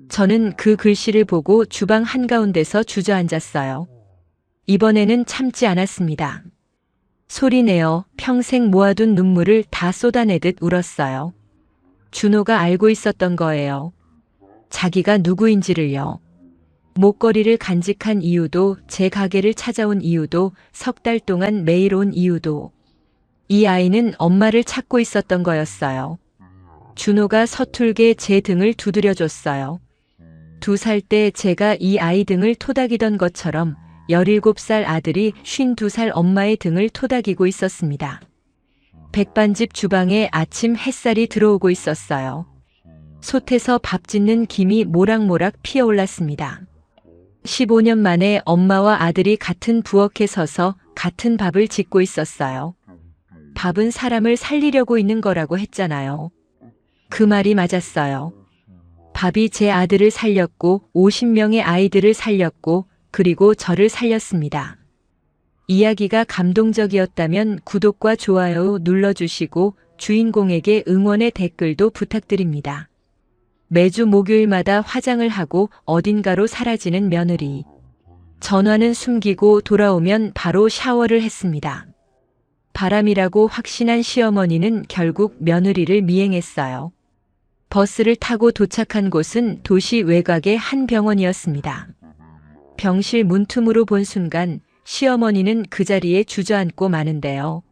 저는 그 글씨를 보고 주방 한가운데서 주저앉았어요. 이번에는 참지 않았습니다. 소리내어 평생 모아둔 눈물을 다 쏟아내듯 울었어요. 준호가 알고 있었던 거예요. 자기가 누구인지를요. 목걸이를 간직한 이유도, 제 가게를 찾아온 이유도, 석 달 동안 매일 온 이유도. 이 아이는 엄마를 찾고 있었던 거였어요. 준호가 서툴게 제 등을 두드려줬어요. 2살 때 제가 이 아이 등을 토닥이던 것처럼 17살 아들이 52살 엄마의 등을 토닥이고 있었습니다. 백반집 주방에 아침 햇살이 들어오고 있었어요. 솥에서 밥 짓는 김이 모락모락 피어올랐습니다. 15년 만에 엄마와 아들이 같은 부엌에 서서 같은 밥을 짓고 있었어요. 밥은 사람을 살리려고 있는 거라고 했잖아요. 그 말이 맞았어요. 밥이 제 아들을 살렸고 50명의 아이들을 살렸고 그리고 저를 살렸습니다. 이야기가 감동적이었다면 구독과 좋아요 눌러주시고 주인공에게 응원의 댓글도 부탁드립니다. 매주 목요일마다 화장을 하고 어딘가로 사라지는 며느리. 전화는 숨기고 돌아오면 바로 샤워를 했습니다. 바람이라고 확신한 시어머니는 결국 며느리를 미행했어요. 버스를 타고 도착한 곳은 도시 외곽의 한 병원이었습니다. 병실 문틈으로 본 순간 시어머니는 그 자리에 주저앉고 마는데요.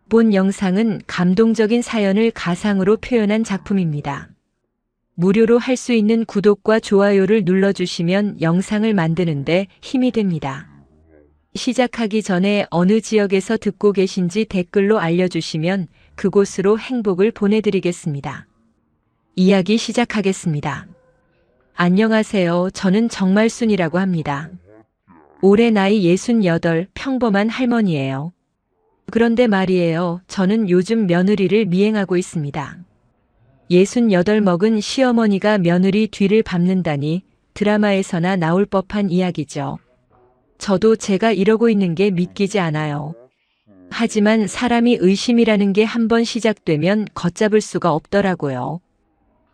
본 영상은 감동적인 사연을 가상으로 표현한 작품입니다. 무료로 할 수 있는 구독과 좋아요를 눌러주시면 영상을 만드는데 힘이 됩니다. 시작하기 전에 어느 지역에서 듣고 계신지 댓글로 알려주시면 그곳으로 행복을 보내드리겠습니다. 이야기 시작하겠습니다. 안녕하세요. 저는 정말순이라고 합니다. 올해 나이 68, 평범한 할머니예요. 그런데 말이에요. 저는 요즘 며느리를 미행하고 있습니다. 68 먹은 시어머니가 며느리 뒤를 밟는다니 드라마에서나 나올 법한 이야기죠. 저도 제가 이러고 있는 게 믿기지 않아요. 하지만 사람이 의심이라는 게 한번 시작되면 걷잡을 수가 없더라고요.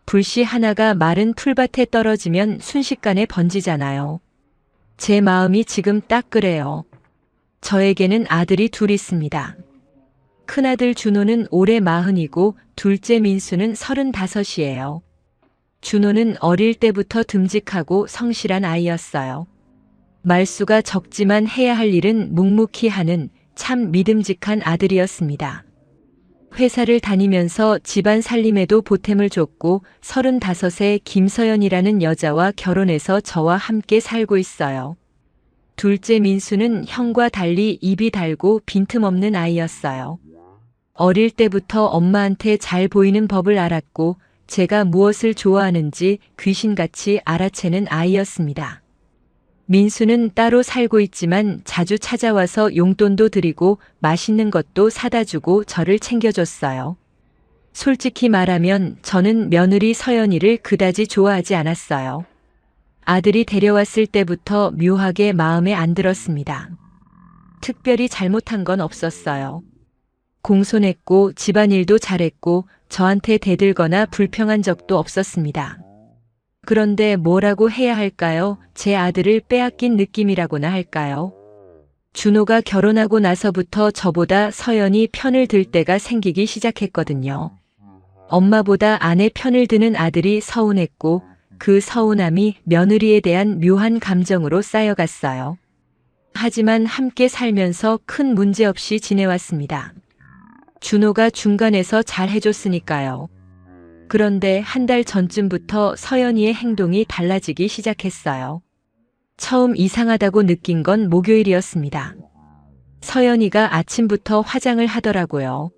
불씨 하나가 마른 풀밭에 떨어지면 순식간에 번지잖아요. 제 마음이 지금 딱 그래요. 저에게는 아들이 둘 있습니다. 큰아들 준호는 올해 40이고 둘째 민수는 35이에요. 준호는 어릴 때부터 듬직하고 성실한 아이였어요. 말수가 적지만 해야 할 일은 묵묵히 하는 참 믿음직한 아들이었습니다. 회사를 다니면서 집안 살림에도 보탬을 줬고 35세 김서연이라는 여자와 결혼해서 저와 함께 살고 있어요. 둘째 민수는 형과 달리 입이 달고 빈틈없는 아이였어요. 어릴 때부터 엄마한테 잘 보이는 법을 알았고 제가 무엇을 좋아하는지 귀신같이 알아채는 아이였습니다. 민수는 따로 살고 있지만 자주 찾아와서 용돈도 드리고 맛있는 것도 사다 주고 저를 챙겨줬어요. 솔직히 말하면 저는 며느리 서연이를 그다지 좋아하지 않았어요. 아들이 데려왔을 때부터 묘하게 마음에 안 들었습니다. 특별히 잘못한 건 없었어요. 공손했고 집안일도 잘했고 저한테 대들거나 불평한 적도 없었습니다. 그런데 뭐라고 해야 할까요? 제 아들을 빼앗긴 느낌이라고나 할까요? 준호가 결혼하고 나서부터 저보다 서연이 편을 들 때가 생기기 시작했거든요. 엄마보다 아내 편을 드는 아들이 서운했고 그 서운함이 며느리에 대한 묘한 감정으로 쌓여갔어요. 하지만 함께 살면서 큰 문제 없이 지내왔습니다. 준호가 중간에서 잘 해줬으니까요. 그런데 한 달 전쯤부터 서연이의 행동이 달라지기 시작했어요. 처음 이상하다고 느낀 건 목요일이었습니다. 서연이가 아침부터 화장을 하더라고요.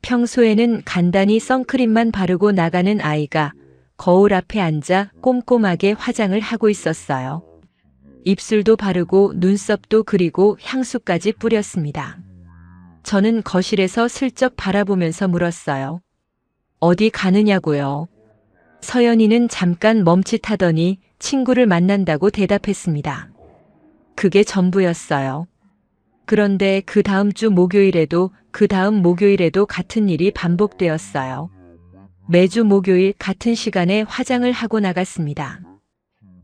평소에는 간단히 선크림만 바르고 나가는 아이가 거울 앞에 앉아 꼼꼼하게 화장을 하고 있었어요. 입술도 바르고 눈썹도 그리고 향수까지 뿌렸습니다. 저는 거실에서 슬쩍 바라보면서 물었어요. 어디 가느냐고요. 서연이는 잠깐 멈칫하더니 친구를 만난다고 대답했습니다. 그게 전부였어요. 그런데 그 다음 주 목요일에도 그 다음 목요일에도 같은 일이 반복되었어요. 매주 목요일 같은 시간에 화장을 하고 나갔습니다.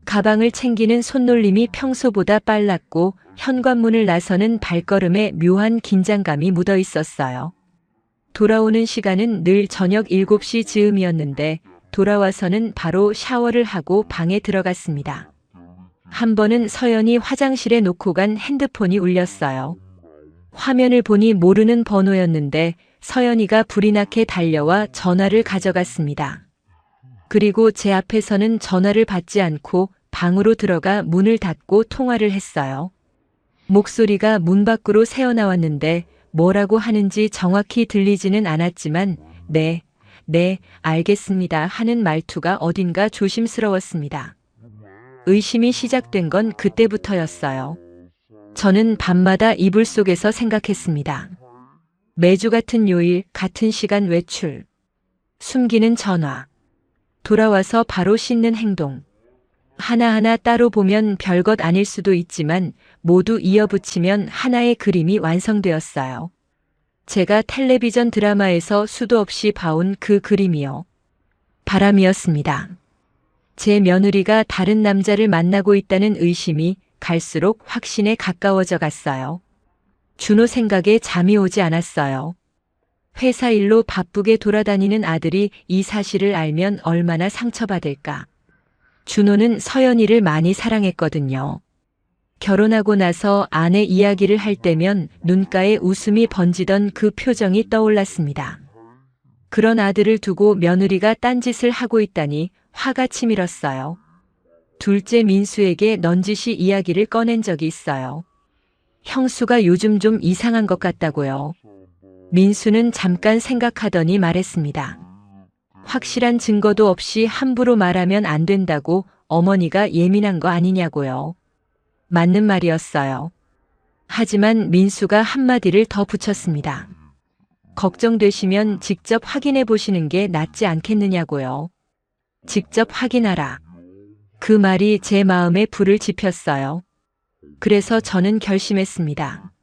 가방을 챙기는 손놀림이 평소보다 빨랐고 현관문을 나서는 발걸음에 묘한 긴장감이 묻어 있었어요. 돌아오는 시간은 늘 저녁 7시 즈음이었는데 돌아와서는 바로 샤워를 하고 방에 들어갔습니다. 한 번은 서연이 화장실에 놓고 간 핸드폰이 울렸어요. 화면을 보니 모르는 번호였는데 서연이가 불이 나게 달려와 전화를 가져갔습니다. 그리고 제 앞에서는 전화를 받지 않고 방으로 들어가 문을 닫고 통화를 했어요. 목소리가 문 밖으로 새어나왔는데 뭐라고 하는지 정확히 들리지는 않았지만 네, 알겠습니다 하는 말투가 어딘가 조심스러웠습니다. 의심이 시작된 건 그때부터였어요. 저는 밤마다 이불 속에서 생각했습니다. 매주 같은 요일, 같은 시간 외출. 숨기는 전화. 돌아와서 바로 씻는 행동. 하나하나 따로 보면 별것 아닐 수도 있지만 모두 이어붙이면 하나의 그림이 완성되었어요. 제가 텔레비전 드라마에서 수도 없이 봐온 그 그림이요. 바람이었습니다. 제 며느리가 다른 남자를 만나고 있다는 의심이 갈수록 확신에 가까워져 갔어요. 준호 생각에 잠이 오지 않았어요. 회사 일로 바쁘게 돌아다니는 아들이 이 사실을 알면 얼마나 상처받을까. 준호는 서연이를 많이 사랑했거든요. 결혼하고 나서 아내 이야기를 할 때면 눈가에 웃음이 번지던 그 표정이 떠올랐습니다. 그런 아들을 두고 며느리가 딴짓을 하고 있다니 화가 치밀었어요. 둘째 민수에게 넌지시 이야기를 꺼낸 적이 있어요. 형수가 요즘 좀 이상한 것 같다고요. 민수는 잠깐 생각하더니 말했습니다. 확실한 증거도 없이 함부로 말하면 안 된다고 어머니가 예민한 거 아니냐고요. 맞는 말이었어요. 하지만 민수가 한마디를 더 붙였습니다. 걱정되시면 직접 확인해 보시는 게 낫지 않겠느냐고요. 직접 확인하라. 그 말이 제 마음에 불을 지폈어요. 그래서 저는 결심했습니다.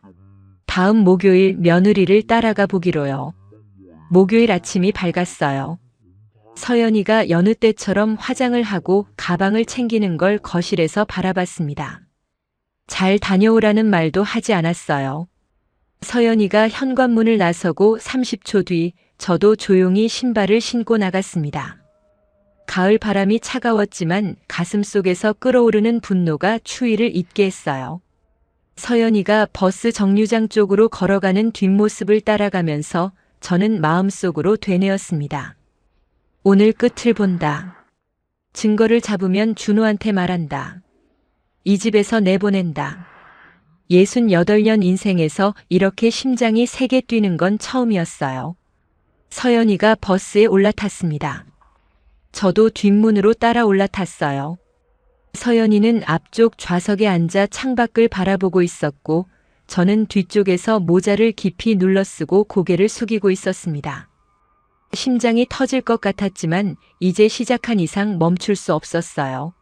다음 목요일 며느리를 따라가 보기로요. 목요일 아침이 밝았어요. 서연이가 여느 때처럼 화장을 하고 가방을 챙기는 걸 거실에서 바라봤습니다. 잘 다녀오라는 말도 하지 않았어요. 서연이가 현관문을 나서고 30초 뒤 저도 조용히 신발을 신고 나갔습니다. 가을 바람이 차가웠지만 가슴속에서 끓어오르는 분노가 추위를 잊게 했어요. 서연이가 버스 정류장 쪽으로 걸어가는 뒷모습을 따라가면서 저는 마음속으로 되뇌었습니다. 오늘 끝을 본다. 증거를 잡으면 준호한테 말한다. 이 집에서 내보낸다. 68년 인생에서 이렇게 심장이 세게 뛰는 건 처음이었어요. 서연이가 버스에 올라탔습니다. 저도 뒷문으로 따라 올라탔어요. 서연이는 앞쪽 좌석에 앉아 창밖을 바라보고 있었고 저는 뒤쪽에서 모자를 깊이 눌러쓰고 고개를 숙이고 있었습니다. 심장이 터질 것 같았지만 이제 시작한 이상 멈출 수 없었어요.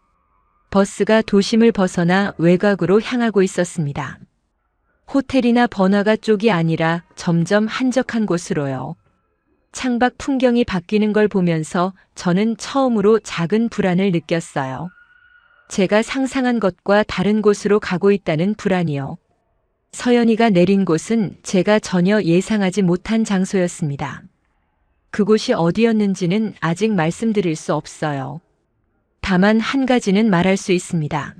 버스가 도심을 벗어나 외곽으로 향하고 있었습니다. 호텔이나 번화가 쪽이 아니라 점점 한적한 곳으로요. 창밖 풍경이 바뀌는 걸 보면서 저는 처음으로 작은 불안을 느꼈어요. 제가 상상한 것과 다른 곳으로 가고 있다는 불안이요. 서연이가 내린 곳은 제가 전혀 예상하지 못한 장소였습니다. 그곳이 어디였는지는 아직 말씀드릴 수 없어요. 다만 한 가지는 말할 수 있습니다.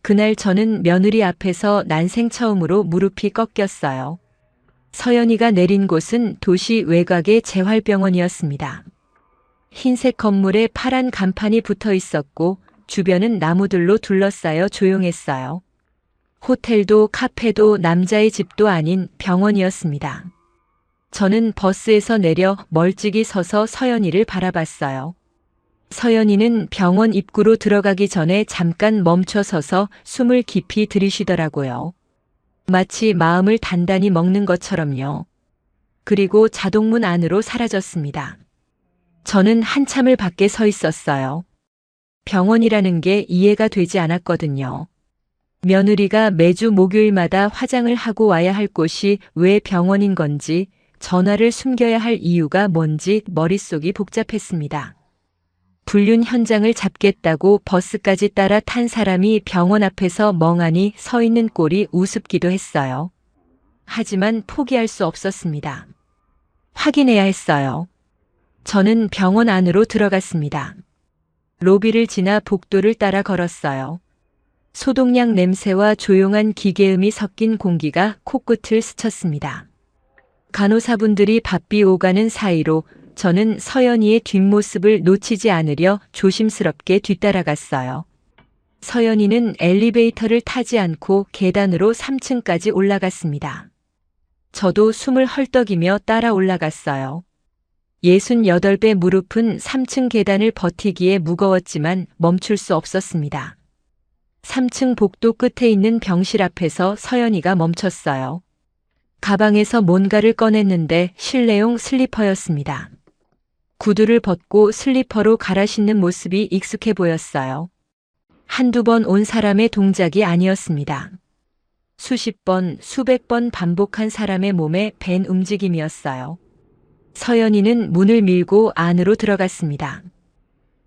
그날 저는 며느리 앞에서 난생 처음으로 무릎이 꺾였어요. 서연이가 내린 곳은 도시 외곽의 재활병원이었습니다. 흰색 건물에 파란 간판이 붙어 있었고 주변은 나무들로 둘러싸여 조용했어요. 호텔도 카페도 남자의 집도 아닌 병원이었습니다. 저는 버스에서 내려 멀찍이 서서 서연이를 바라봤어요. 서연이는 병원 입구로 들어가기 전에 잠깐 멈춰 서서 숨을 깊이 들이쉬더라고요. 마치 마음을 단단히 먹는 것처럼요. 그리고 자동문 안으로 사라졌습니다. 저는 한참을 밖에 서 있었어요. 병원이라는 게 이해가 되지 않았거든요. 며느리가 매주 목요일마다 화장을 하고 와야 할 곳이 왜 병원인 건지, 전화를 숨겨야 할 이유가 뭔지 머릿속이 복잡했습니다. 불륜 현장을 잡겠다고 버스까지 따라 탄 사람이 병원 앞에서 멍하니 서 있는 꼴이 우습기도 했어요. 하지만 포기할 수 없었습니다. 확인해야 했어요. 저는 병원 안으로 들어갔습니다. 로비를 지나 복도를 따라 걸었어요. 소독약 냄새와 조용한 기계음이 섞인 공기가 코끝을 스쳤습니다. 간호사분들이 바삐 오가는 사이로 저는 서연이의 뒷모습을 놓치지 않으려 조심스럽게 뒤따라갔어요. 서연이는 엘리베이터를 타지 않고 계단으로 3층까지 올라갔습니다. 저도 숨을 헐떡이며 따라 올라갔어요. 68배 무릎은 3층 계단을 버티기에 무거웠지만 멈출 수 없었습니다. 3층 복도 끝에 있는 병실 앞에서 서연이가 멈췄어요. 가방에서 뭔가를 꺼냈는데 실내용 슬리퍼였습니다. 구두를 벗고 슬리퍼로 갈아 신는 모습이 익숙해 보였어요. 한두 번 온 사람의 동작이 아니었습니다. 수십 번, 수백 번 반복한 사람의 몸에 밴 움직임이었어요. 서연이는 문을 밀고 안으로 들어갔습니다.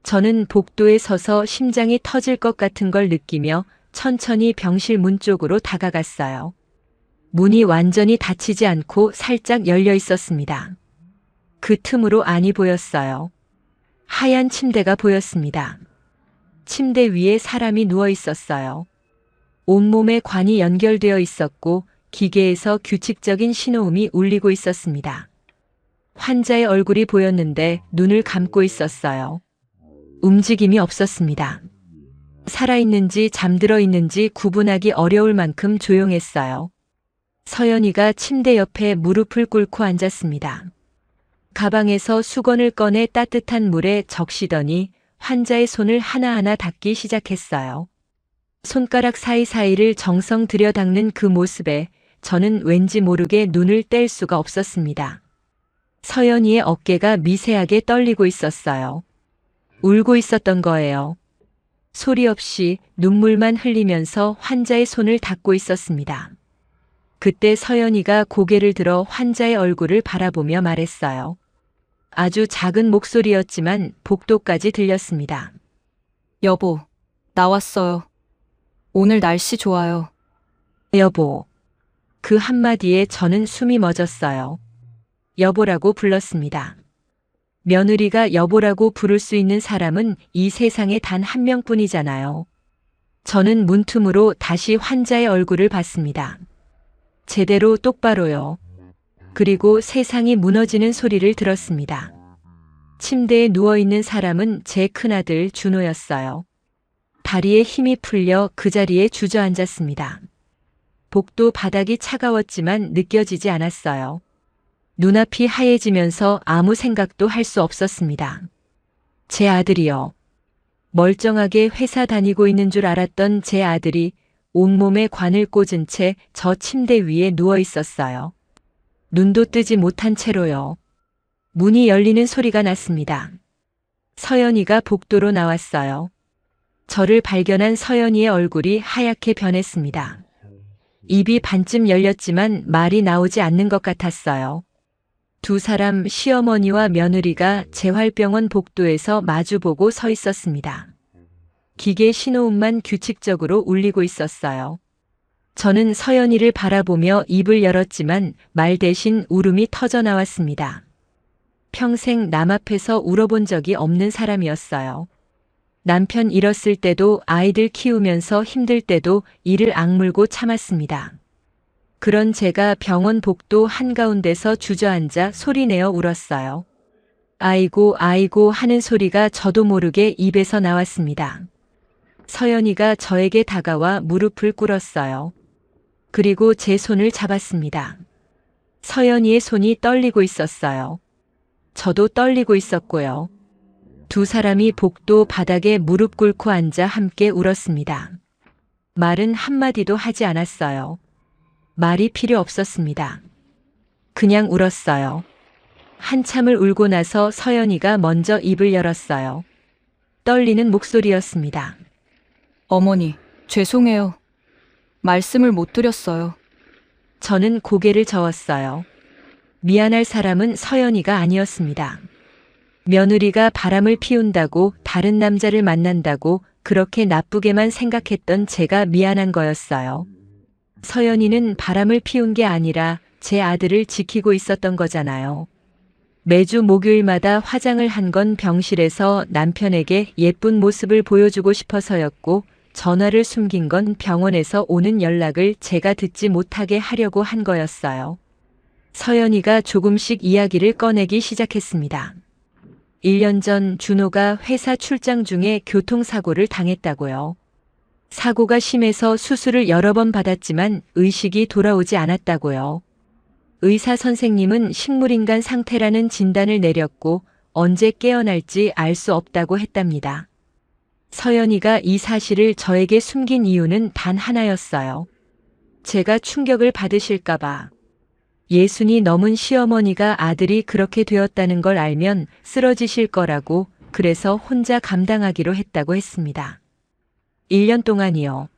저는 복도에 서서 심장이 터질 것 같은 걸 느끼며 천천히 병실 문 쪽으로 다가갔어요. 문이 완전히 닫히지 않고 살짝 열려 있었습니다. 그 틈으로 안이 보였어요. 하얀 침대가 보였습니다. 침대 위에 사람이 누워 있었어요. 온몸에 관이 연결되어 있었고 기계에서 규칙적인 신호음이 울리고 있었습니다. 환자의 얼굴이 보였는데 눈을 감고 있었어요. 움직임이 없었습니다. 살아있는지 잠들어 있는지 구분하기 어려울 만큼 조용했어요. 서연이가 침대 옆에 무릎을 꿇고 앉았습니다. 가방에서 수건을 꺼내 따뜻한 물에 적시더니 환자의 손을 하나하나 닦기 시작했어요. 손가락 사이사이를 정성 들여 닦는 그 모습에 저는 왠지 모르게 눈을 뗄 수가 없었습니다. 서연이의 어깨가 미세하게 떨리고 있었어요. 울고 있었던 거예요. 소리 없이 눈물만 흘리면서 환자의 손을 닦고 있었습니다. 그때 서연이가 고개를 들어 환자의 얼굴을 바라보며 말했어요. 아주 작은 목소리였지만 복도까지 들렸습니다. 여보, 나왔어요. 오늘 날씨 좋아요. 여보. 그 한마디에 저는 숨이 멎었어요. 여보라고 불렀습니다. 며느리가 여보라고 부를 수 있는 사람은 이 세상에 단 한 명뿐이잖아요. 저는 문틈으로 다시 환자의 얼굴을 봤습니다. 제대로 똑바로요. 그리고 세상이 무너지는 소리를 들었습니다. 침대에 누워있는 사람은 제 큰아들 준호였어요. 다리에 힘이 풀려 그 자리에 주저앉았습니다. 복도 바닥이 차가웠지만 느껴지지 않았어요. 눈앞이 하얘지면서 아무 생각도 할 수 없었습니다. 제 아들이요. 멀쩡하게 회사 다니고 있는 줄 알았던 제 아들이 온몸에 관을 꽂은 채 저 침대 위에 누워 있었어요. 눈도 뜨지 못한 채로요. 문이 열리는 소리가 났습니다. 서연이가 복도로 나왔어요. 저를 발견한 서연이의 얼굴이 하얗게 변했습니다. 입이 반쯤 열렸지만 말이 나오지 않는 것 같았어요. 두 사람 시어머니와 며느리가 재활병원 복도에서 마주보고 서 있었습니다. 기계 신호음만 규칙적으로 울리고 있었어요. 저는 서연이를 바라보며 입을 열었지만 말 대신 울음이 터져 나왔습니다. 평생 남 앞에서 울어본 적이 없는 사람이었어요. 남편 잃었을 때도 아이들 키우면서 힘들 때도 이를 악물고 참았습니다. 그런 제가 병원 복도 한가운데서 주저앉아 소리내어 울었어요. 아이고 아이고 하는 소리가 저도 모르게 입에서 나왔습니다. 서연이가 저에게 다가와 무릎을 꿇었어요. 그리고 제 손을 잡았습니다. 서연이의 손이 떨리고 있었어요. 저도 떨리고 있었고요. 두 사람이 복도 바닥에 무릎 꿇고 앉아 함께 울었습니다. 말은 한마디도 하지 않았어요. 말이 필요 없었습니다. 그냥 울었어요. 한참을 울고 나서 서연이가 먼저 입을 열었어요. 떨리는 목소리였습니다. 어머니, 죄송해요. 말씀을 못 드렸어요. 저는 고개를 저었어요. 미안할 사람은 서연이가 아니었습니다. 며느리가 바람을 피운다고 다른 남자를 만난다고 그렇게 나쁘게만 생각했던 제가 미안한 거였어요. 서연이는 바람을 피운 게 아니라 제 아들을 지키고 있었던 거잖아요. 매주 목요일마다 화장을 한 건 병실에서 남편에게 예쁜 모습을 보여주고 싶어서였고 전화를 숨긴 건 병원에서 오는 연락을 제가 듣지 못하게 하려고 한 거였어요. 서연이가 조금씩 이야기를 꺼내기 시작했습니다. 1년 전 준호가 회사 출장 중에 교통사고를 당했다고요. 사고가 심해서 수술을 여러 번 받았지만 의식이 돌아오지 않았다고요. 의사 선생님은 식물인간 상태라는 진단을 내렸고 언제 깨어날지 알 수 없다고 했답니다. 서연이가 이 사실을 저에게 숨긴 이유는 단 하나였어요. 제가 충격을 받으실까봐. 예순이 넘은 시어머니가 아들이 그렇게 되었다는 걸 알면 쓰러지실 거라고 그래서 혼자 감당하기로 했다고 했습니다. 1년 동안이요.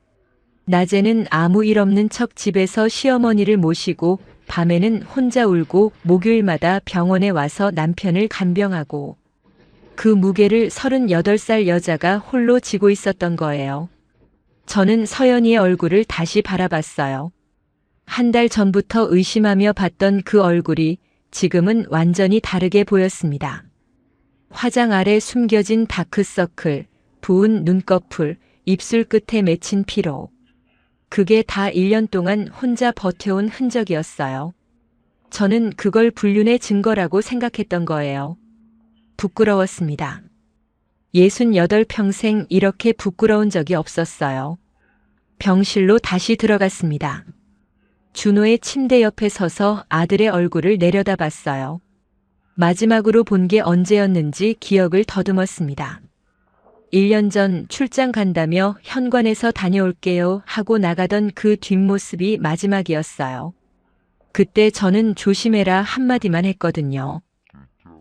낮에는 아무 일 없는 척 집에서 시어머니를 모시고 밤에는 혼자 울고 목요일마다 병원에 와서 남편을 간병하고 그 무게를 38살 여자가 홀로 지고 있었던 거예요. 저는 서연이의 얼굴을 다시 바라봤어요. 한 달 전부터 의심하며 봤던 그 얼굴이 지금은 완전히 다르게 보였습니다. 화장 아래 숨겨진 다크서클, 부은 눈꺼풀, 입술 끝에 맺힌 피로. 그게 다 1년 동안 혼자 버텨온 흔적이었어요. 저는 그걸 불륜의 증거라고 생각했던 거예요. 부끄러웠습니다. 68평생 이렇게 부끄러운 적이 없었어요. 병실로 다시 들어갔습니다. 준호의 침대 옆에 서서 아들의 얼굴을 내려다봤어요. 마지막으로 본 게 언제였는지 기억을 더듬었습니다. 1년 전 출장 간다며 현관에서 다녀올게요 하고 나가던 그 뒷모습이 마지막이었어요. 그때 저는 조심해라 한마디만 했거든요.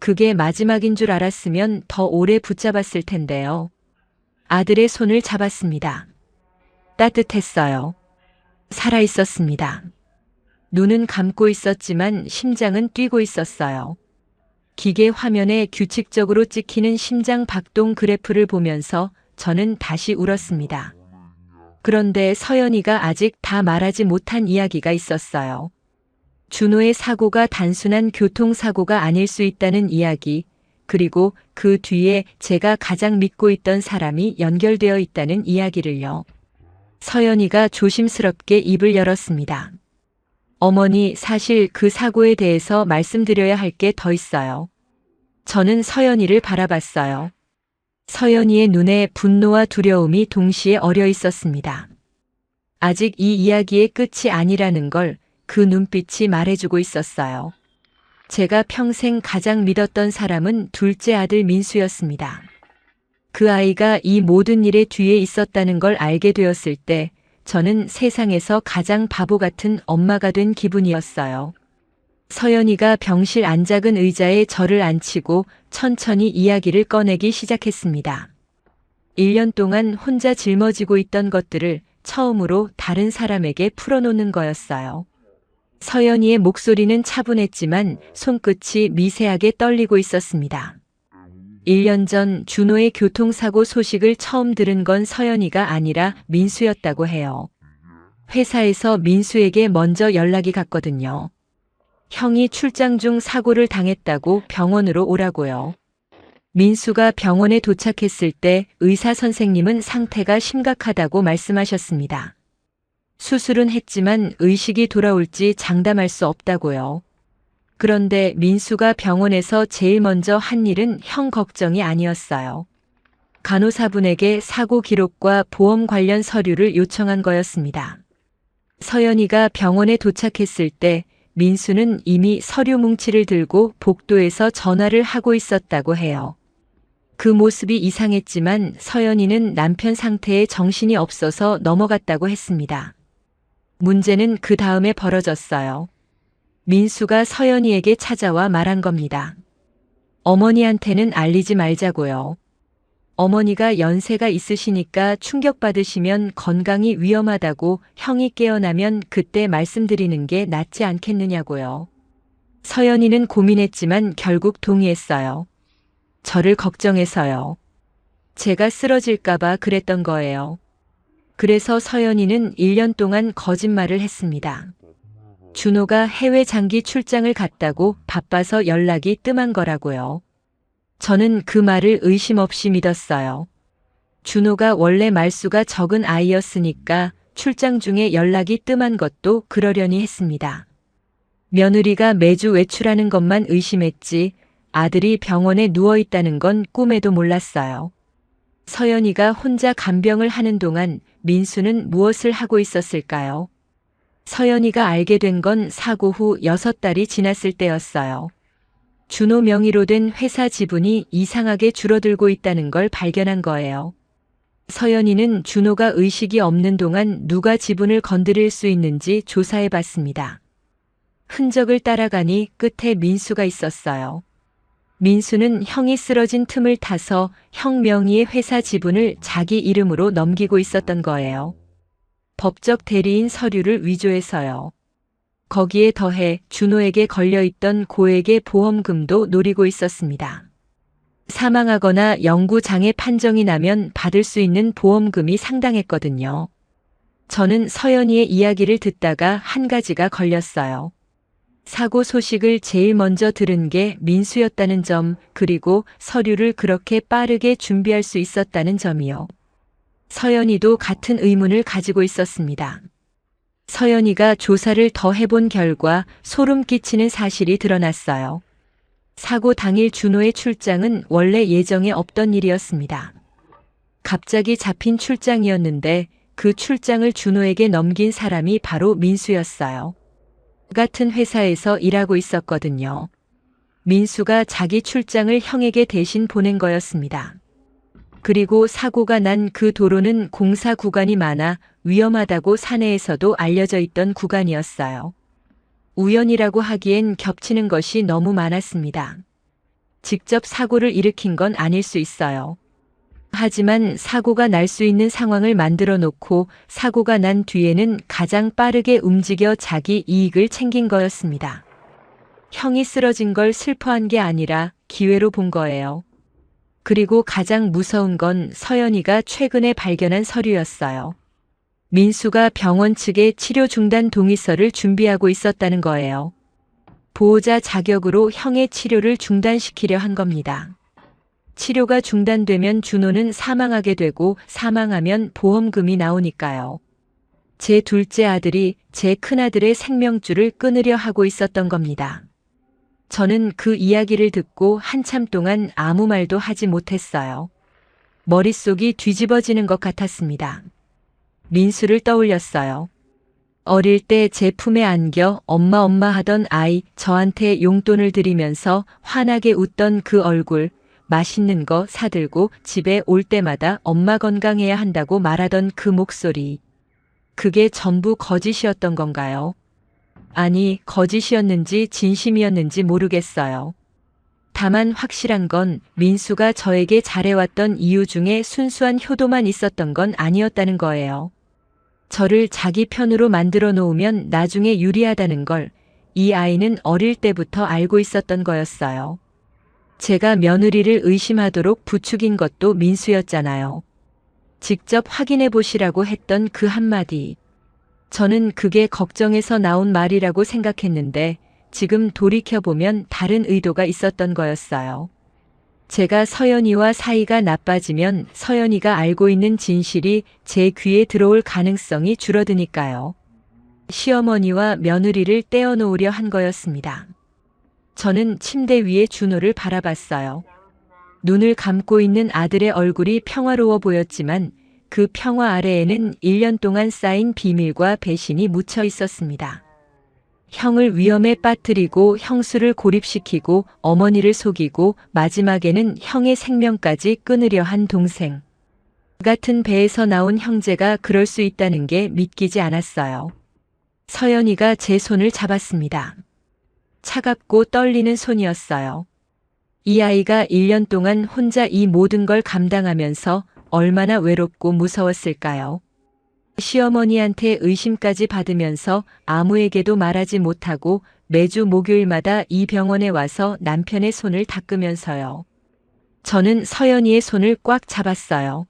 그게 마지막인 줄 알았으면 더 오래 붙잡았을 텐데요. 아들의 손을 잡았습니다. 따뜻했어요. 살아있었습니다. 눈은 감고 있었지만 심장은 뛰고 있었어요. 기계 화면에 규칙적으로 찍히는 심장 박동 그래프를 보면서 저는 다시 울었습니다. 그런데 서연이가 아직 다 말하지 못한 이야기가 있었어요. 준호의 사고가 단순한 교통사고가 아닐 수 있다는 이야기, 그리고 그 뒤에 제가 가장 믿고 있던 사람이 연결되어 있다는 이야기를요. 서연이가 조심스럽게 입을 열었습니다. 어머니, 사실 그 사고에 대해서 말씀드려야 할 게 더 있어요. 저는 서연이를 바라봤어요. 서연이의 눈에 분노와 두려움이 동시에 어려 있었습니다. 아직 이 이야기의 끝이 아니라는 걸 그 눈빛이 말해주고 있었어요. 제가 평생 가장 믿었던 사람은 둘째 아들 민수였습니다. 그 아이가 이 모든 일의 뒤에 있었다는 걸 알게 되었을 때 저는 세상에서 가장 바보 같은 엄마가 된 기분이었어요. 서연이가 병실 안작은 의자에 저를 앉히고 천천히 이야기를 꺼내기 시작했습니다. 1년 동안 혼자 짊어지고 있던 것들을 처음으로 다른 사람에게 풀어놓는 거였어요. 서연이의 목소리는 차분했지만 손끝이 미세하게 떨리고 있었습니다. 1년 전 준호의 교통사고 소식을 처음 들은 건 서연이가 아니라 민수였다고 해요. 회사에서 민수에게 먼저 연락이 갔거든요. 형이 출장 중 사고를 당했다고 병원으로 오라고요. 민수가 병원에 도착했을 때 의사 선생님은 상태가 심각하다고 말씀하셨습니다. 수술은 했지만 의식이 돌아올지 장담할 수 없다고요. 그런데 민수가 병원에서 제일 먼저 한 일은 형 걱정이 아니었어요. 간호사분에게 사고 기록과 보험 관련 서류를 요청한 거였습니다. 서연이가 병원에 도착했을 때 민수는 이미 서류 뭉치를 들고 복도에서 전화를 하고 있었다고 해요. 그 모습이 이상했지만 서연이는 남편 상태에 정신이 없어서 넘어갔다고 했습니다. 문제는 그 다음에 벌어졌어요. 민수가 서연이에게 찾아와 말한 겁니다. 어머니한테는 알리지 말자고요. 어머니가 연세가 있으시니까 충격받으시면 건강이 위험하다고 형이 깨어나면 그때 말씀드리는 게 낫지 않겠느냐고요. 서연이는 고민했지만 결국 동의했어요. 저를 걱정해서요. 제가 쓰러질까봐 그랬던 거예요. 그래서 서연이는 1년 동안 거짓말을 했습니다. 준호가 해외 장기 출장을 갔다고 바빠서 연락이 뜸한 거라고요. 저는 그 말을 의심 없이 믿었어요. 준호가 원래 말수가 적은 아이였으니까 출장 중에 연락이 뜸한 것도 그러려니 했습니다. 며느리가 매주 외출하는 것만 의심했지 아들이 병원에 누워 있다는 건 꿈에도 몰랐어요. 서연이가 혼자 간병을 하는 동안 민수는 무엇을 하고 있었을까요? 서연이가 알게 된 건 사고 후 6달이 지났을 때였어요. 준호 명의로 된 회사 지분이 이상하게 줄어들고 있다는 걸 발견한 거예요. 서연이는 준호가 의식이 없는 동안 누가 지분을 건드릴 수 있는지 조사해 봤습니다. 흔적을 따라가니 끝에 민수가 있었어요. 민수는 형이 쓰러진 틈을 타서 형 명의의 회사 지분을 자기 이름으로 넘기고 있었던 거예요. 법적 대리인 서류를 위조해서요. 거기에 더해 준호에게 걸려있던 고액의 보험금도 노리고 있었습니다. 사망하거나 영구장애 판정이 나면 받을 수 있는 보험금이 상당했거든요. 저는 서연이의 이야기를 듣다가 한 가지가 걸렸어요. 사고 소식을 제일 먼저 들은 게 민수였다는 점, 그리고 서류를 그렇게 빠르게 준비할 수 있었다는 점이요. 서연이도 같은 의문을 가지고 있었습니다. 서연이가 조사를 더 해본 결과 소름 끼치는 사실이 드러났어요. 사고 당일 준호의 출장은 원래 예정에 없던 일이었습니다. 갑자기 잡힌 출장이었는데 그 출장을 준호에게 넘긴 사람이 바로 민수였어요. 같은 회사에서 일하고 있었거든요. 민수가 자기 출장을 형에게 대신 보낸 거였습니다. 그리고 사고가 난 그 도로는 공사 구간이 많아 위험하다고 사내에서도 알려져 있던 구간이었어요. 우연이라고 하기엔 겹치는 것이 너무 많았습니다. 직접 사고를 일으킨 건 아닐 수 있어요. 하지만 사고가 날 수 있는 상황을 만들어 놓고 사고가 난 뒤에는 가장 빠르게 움직여 자기 이익을 챙긴 거였습니다. 형이 쓰러진 걸 슬퍼한 게 아니라 기회로 본 거예요. 그리고 가장 무서운 건 서연이가 최근에 발견한 서류였어요. 민수가 병원 측에 치료 중단 동의서를 준비하고 있었다는 거예요. 보호자 자격으로 형의 치료를 중단시키려 한 겁니다. 치료가 중단되면 준호는 사망하게 되고 사망하면 보험금이 나오니까요. 제 둘째 아들이 제 큰아들의 생명줄을 끊으려 하고 있었던 겁니다. 저는 그 이야기를 듣고 한참 동안 아무 말도 하지 못했어요. 머릿속이 뒤집어지는 것 같았습니다. 민수를 떠올렸어요. 어릴 때 제 품에 안겨 엄마 하던 아이, 저한테 용돈을 드리면서 환하게 웃던 그 얼굴, 맛있는 거 사들고 집에 올 때마다 엄마 건강해야 한다고 말하던 그 목소리. 그게 전부 거짓이었던 건가요? 아니, 거짓이었는지 진심이었는지 모르겠어요. 다만 확실한 건 민수가 저에게 잘해왔던 이유 중에 순수한 효도만 있었던 건 아니었다는 거예요. 저를 자기 편으로 만들어 놓으면 나중에 유리하다는 걸 이 아이는 어릴 때부터 알고 있었던 거였어요. 제가 며느리를 의심하도록 부추긴 것도 민수였잖아요. 직접 확인해 보시라고 했던 그 한마디. 저는 그게 걱정해서 나온 말이라고 생각했는데 지금 돌이켜보면 다른 의도가 있었던 거였어요. 제가 서연이와 사이가 나빠지면 서연이가 알고 있는 진실이 제 귀에 들어올 가능성이 줄어드니까요. 시어머니와 며느리를 떼어놓으려 한 거였습니다. 저는 침대 위에 준호를 바라봤어요. 눈을 감고 있는 아들의 얼굴이 평화로워 보였지만 그 평화 아래에는 1년 동안 쌓인 비밀과 배신이 묻혀 있었습니다. 형을 위험에 빠뜨리고 형수를 고립시키고 어머니를 속이고 마지막에는 형의 생명까지 끊으려 한 동생. 같은 배에서 나온 형제가 그럴 수 있다는 게 믿기지 않았어요. 서연이가 제 손을 잡았습니다. 차갑고 떨리는 손이었어요. 이 아이가 1년 동안 혼자 이 모든 걸 감당하면서 얼마나 외롭고 무서웠을까요? 시어머니한테 의심까지 받으면서 아무에게도 말하지 못하고 매주 목요일마다 이 병원에 와서 남편의 손을 닦으면서요. 저는 서연이의 손을 꽉 잡았어요.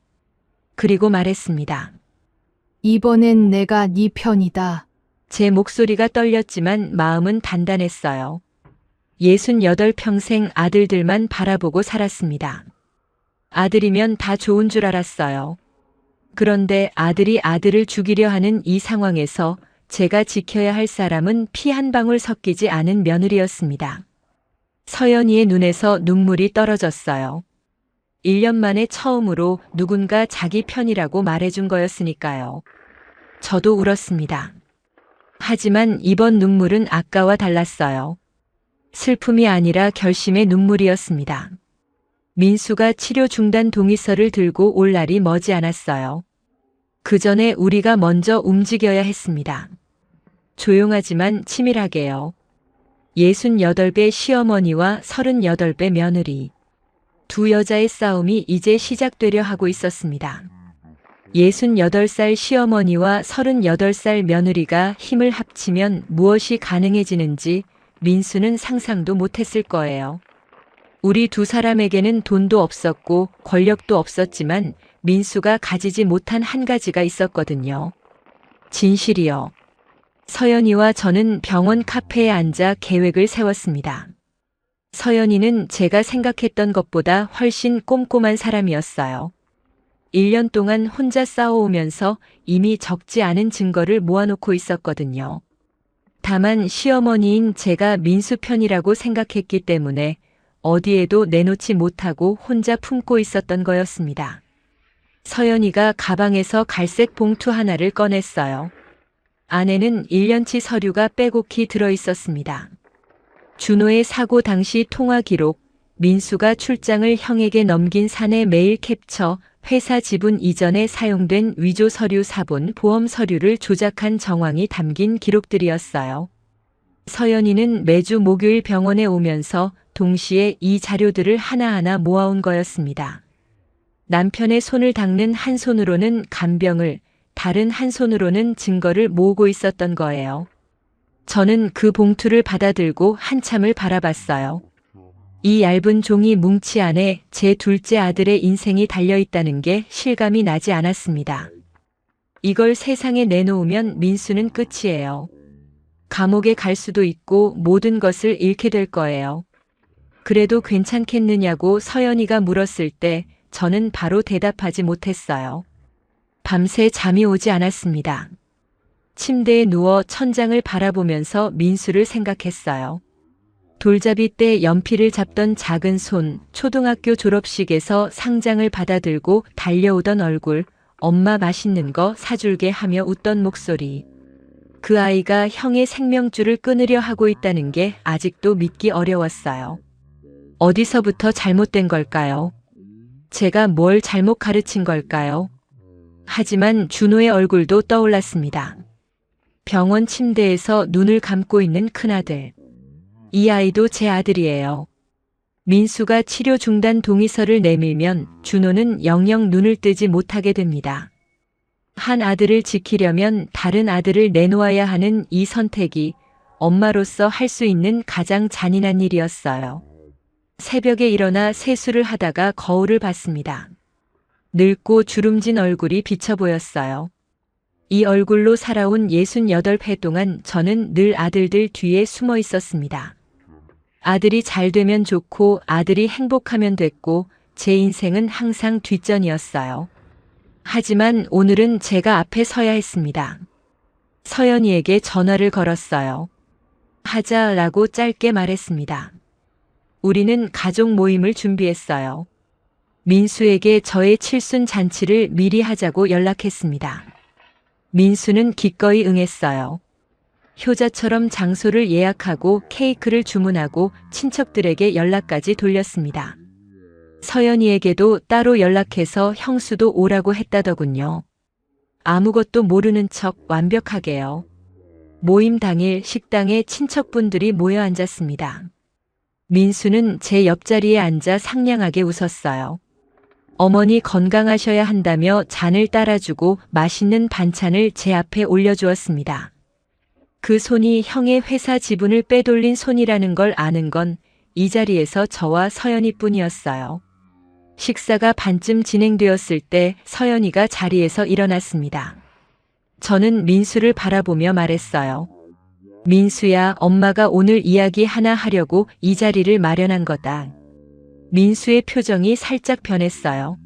그리고 말했습니다. 이번엔 내가 네 편이다. 제 목소리가 떨렸지만 마음은 단단했어요. 68평생 아들들만 바라보고 살았습니다. 아들이면 다 좋은 줄 알았어요. 그런데 아들이 아들을 죽이려 하는 이 상황에서 제가 지켜야 할 사람은 피 한 방울 섞이지 않은 며느리였습니다. 서연이의 눈에서 눈물이 떨어졌어요. 1년 만에 처음으로 누군가 자기 편이라고 말해준 거였으니까요. 저도 울었습니다. 하지만 이번 눈물은 아까와 달랐어요. 슬픔이 아니라 결심의 눈물이었습니다. 민수가 치료 중단 동의서를 들고 올 날이 머지 않았어요. 그 전에 우리가 먼저 움직여야 했습니다. 조용하지만 치밀하게요. 68배 시어머니와 38배 며느리. 두 여자의 싸움이 이제 시작되려 하고 있었습니다. 68살 시어머니와 38살 며느리가 힘을 합치면 무엇이 가능해지는지 민수는 상상도 못했을 거예요. 우리 두 사람에게는 돈도 없었고 권력도 없었지만 민수가 가지지 못한 한 가지가 있었거든요. 진실이요. 서연이와 저는 병원 카페에 앉아 계획을 세웠습니다. 서연이는 제가 생각했던 것보다 훨씬 꼼꼼한 사람이었어요. 1년 동안 혼자 싸워오면서 이미 적지 않은 증거를 모아놓고 있었거든요. 다만 시어머니인 제가 민수 편이라고 생각했기 때문에 어디에도 내놓지 못하고 혼자 품고 있었던 거였습니다. 서연이가 가방에서 갈색 봉투 하나를 꺼냈어요. 안에는 1년치 서류가 빼곡히 들어있었습니다. 준호의 사고 당시 통화 기록, 민수가 출장을 형에게 넘긴 사내 메일 캡처, 회사 지분 이전에 사용된 위조 서류 사본, 보험 서류를 조작한 정황이 담긴 기록들이었어요. 서연이는 매주 목요일 병원에 오면서 동시에 이 자료들을 하나하나 모아온 거였습니다. 남편의 손을 닦는 한 손으로는 간병을, 다른 한 손으로는 증거를 모으고 있었던 거예요. 저는 그 봉투를 받아들고 한참을 바라봤어요. 이 얇은 종이 뭉치 안에 제 둘째 아들의 인생이 달려있다는 게 실감이 나지 않았습니다. 이걸 세상에 내놓으면 민수는 끝이에요. 감옥에 갈 수도 있고 모든 것을 잃게 될 거예요. 그래도 괜찮겠느냐고 서연이가 물었을 때 저는 바로 대답하지 못했어요. 밤새 잠이 오지 않았습니다. 침대에 누워 천장을 바라보면서 민수를 생각했어요. 돌잡이 때 연필을 잡던 작은 손, 초등학교 졸업식에서 상장을 받아들고 달려오던 얼굴, 엄마 맛있는 거 사줄게 하며 웃던 목소리. 그 아이가 형의 생명줄을 끊으려 하고 있다는 게 아직도 믿기 어려웠어요. 어디서부터 잘못된 걸까요? 제가 뭘 잘못 가르친 걸까요? 하지만 준호의 얼굴도 떠올랐습니다. 병원 침대에서 눈을 감고 있는 큰아들. 이 아이도 제 아들이에요. 민수가 치료 중단 동의서를 내밀면 준호는 영영 눈을 뜨지 못하게 됩니다. 한 아들을 지키려면 다른 아들을 내놓아야 하는 이 선택이 엄마로서 할 수 있는 가장 잔인한 일이었어요. 새벽에 일어나 세수를 하다가 거울을 봤습니다. 늙고 주름진 얼굴이 비쳐 보였어요. 이 얼굴로 살아온 68회 동안 저는 늘 아들들 뒤에 숨어 있었습니다. 아들이 잘 되면 좋고 아들이 행복하면 됐고 제 인생은 항상 뒷전이었어요. 하지만 오늘은 제가 앞에 서야 했습니다. 서연이에게 전화를 걸었어요. 하자라고 짧게 말했습니다. 우리는 가족 모임을 준비했어요. 민수에게 저의 칠순 잔치를 미리 하자고 연락했습니다. 민수는 기꺼이 응했어요. 효자처럼 장소를 예약하고 케이크를 주문하고 친척들에게 연락까지 돌렸습니다. 서연이에게도 따로 연락해서 형수도 오라고 했다더군요. 아무것도 모르는 척 완벽하게요. 모임 당일 식당에 친척분들이 모여 앉았습니다. 민수는 제 옆자리에 앉아 상냥하게 웃었어요. 어머니 건강하셔야 한다며 잔을 따라주고 맛있는 반찬을 제 앞에 올려주었습니다. 그 손이 형의 회사 지분을 빼돌린 손이라는 걸 아는 건 이 자리에서 저와 서연이 뿐이었어요. 식사가 반쯤 진행되었을 때 서연이가 자리에서 일어났습니다. 저는 민수를 바라보며 말했어요. 민수야, 엄마가 오늘 이야기 하나 하려고 이 자리를 마련한 거다. 민수의 표정이 살짝 변했어요.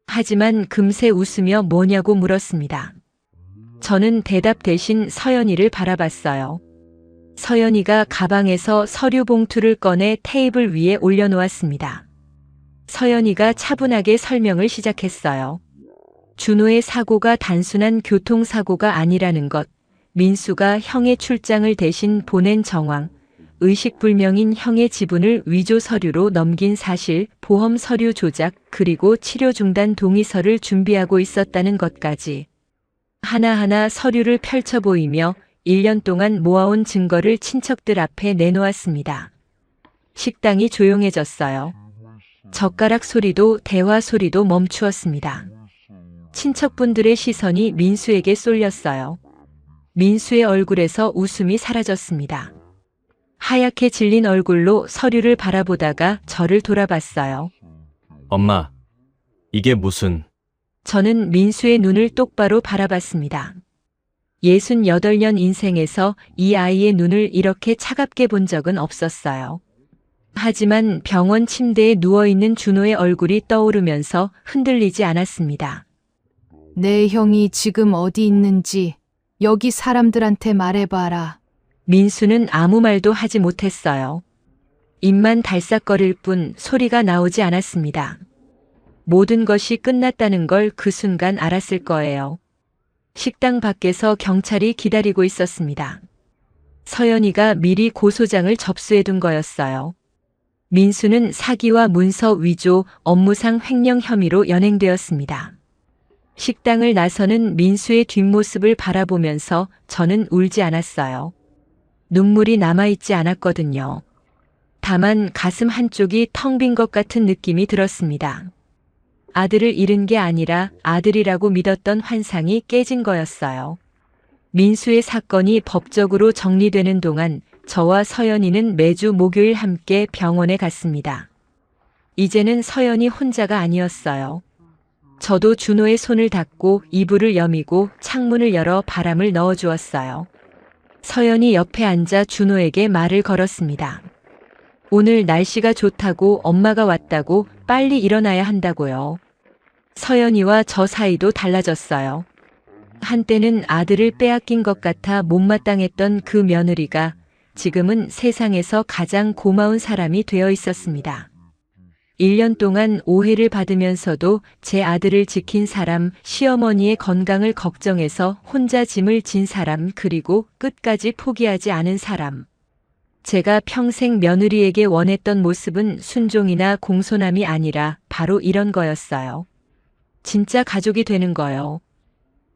하지만 금세 웃으며 뭐냐고 물었습니다. 저는 대답 대신 서연이를 바라봤어요. 서연이가 가방에서 서류 봉투를 꺼내 테이블 위에 올려놓았습니다. 서연이가 차분하게 설명을 시작했어요. 준호의 사고가 단순한 교통사고가 아니라는 것, 민수가 형의 출장을 대신 보낸 정황, 의식불명인 형의 지분을 위조 서류로 넘긴 사실, 보험 서류 조작, 그리고 치료 중단 동의서를 준비하고 있었다는 것까지. 하나하나 서류를 펼쳐 보이며 1년 동안 모아온 증거를 친척들 앞에 내놓았습니다. 식당이 조용해졌어요. 젓가락 소리도 대화 소리도 멈추었습니다. 친척분들의 시선이 민수에게 쏠렸어요. 민수의 얼굴에서 웃음이 사라졌습니다. 하얗게 질린 얼굴로 서류를 바라보다가 저를 돌아봤어요. 엄마, 이게 무슨... 저는 민수의 눈을 똑바로 바라봤습니다. 68년 인생에서 이 아이의 눈을 이렇게 차갑게 본 적은 없었어요. 하지만 병원 침대에 누워있는 준호의 얼굴이 떠오르면서 흔들리지 않았습니다. 내 형이 지금 어디 있는지 여기 사람들한테 말해봐라. 민수는 아무 말도 하지 못했어요. 입만 달싹거릴 뿐 소리가 나오지 않았습니다. 모든 것이 끝났다는 걸 그 순간 알았을 거예요. 식당 밖에서 경찰이 기다리고 있었습니다. 서연이가 미리 고소장을 접수해둔 거였어요. 민수는 사기와 문서 위조, 업무상 횡령 혐의로 연행되었습니다. 식당을 나서는 민수의 뒷모습을 바라보면서 저는 울지 않았어요. 눈물이 남아있지 않았거든요. 다만 가슴 한쪽이 텅 빈 것 같은 느낌이 들었습니다. 아들을 잃은 게 아니라 아들이라고 믿었던 환상이 깨진 거였어요. 민수의 사건이 법적으로 정리되는 동안 저와 서연이는 매주 목요일 함께 병원에 갔습니다. 이제는 서연이 혼자가 아니었어요. 저도 준호의 손을 닫고 이불을 여미고 창문을 열어 바람을 넣어주었어요. 서연이 옆에 앉아 준호에게 말을 걸었습니다. 오늘 날씨가 좋다고 엄마가 왔다고 빨리 일어나야 한다고요. 서연이와 저 사이도 달라졌어요. 한때는 아들을 빼앗긴 것 같아 못마땅했던 그 며느리가 지금은 세상에서 가장 고마운 사람이 되어 있었습니다. 1년 동안 오해를 받으면서도 제 아들을 지킨 사람, 시어머니의 건강을 걱정해서 혼자 짐을 진 사람, 그리고 끝까지 포기하지 않은 사람. 제가 평생 며느리에게 원했던 모습은 순종이나 공손함이 아니라 바로 이런 거였어요. 진짜 가족이 되는 거요.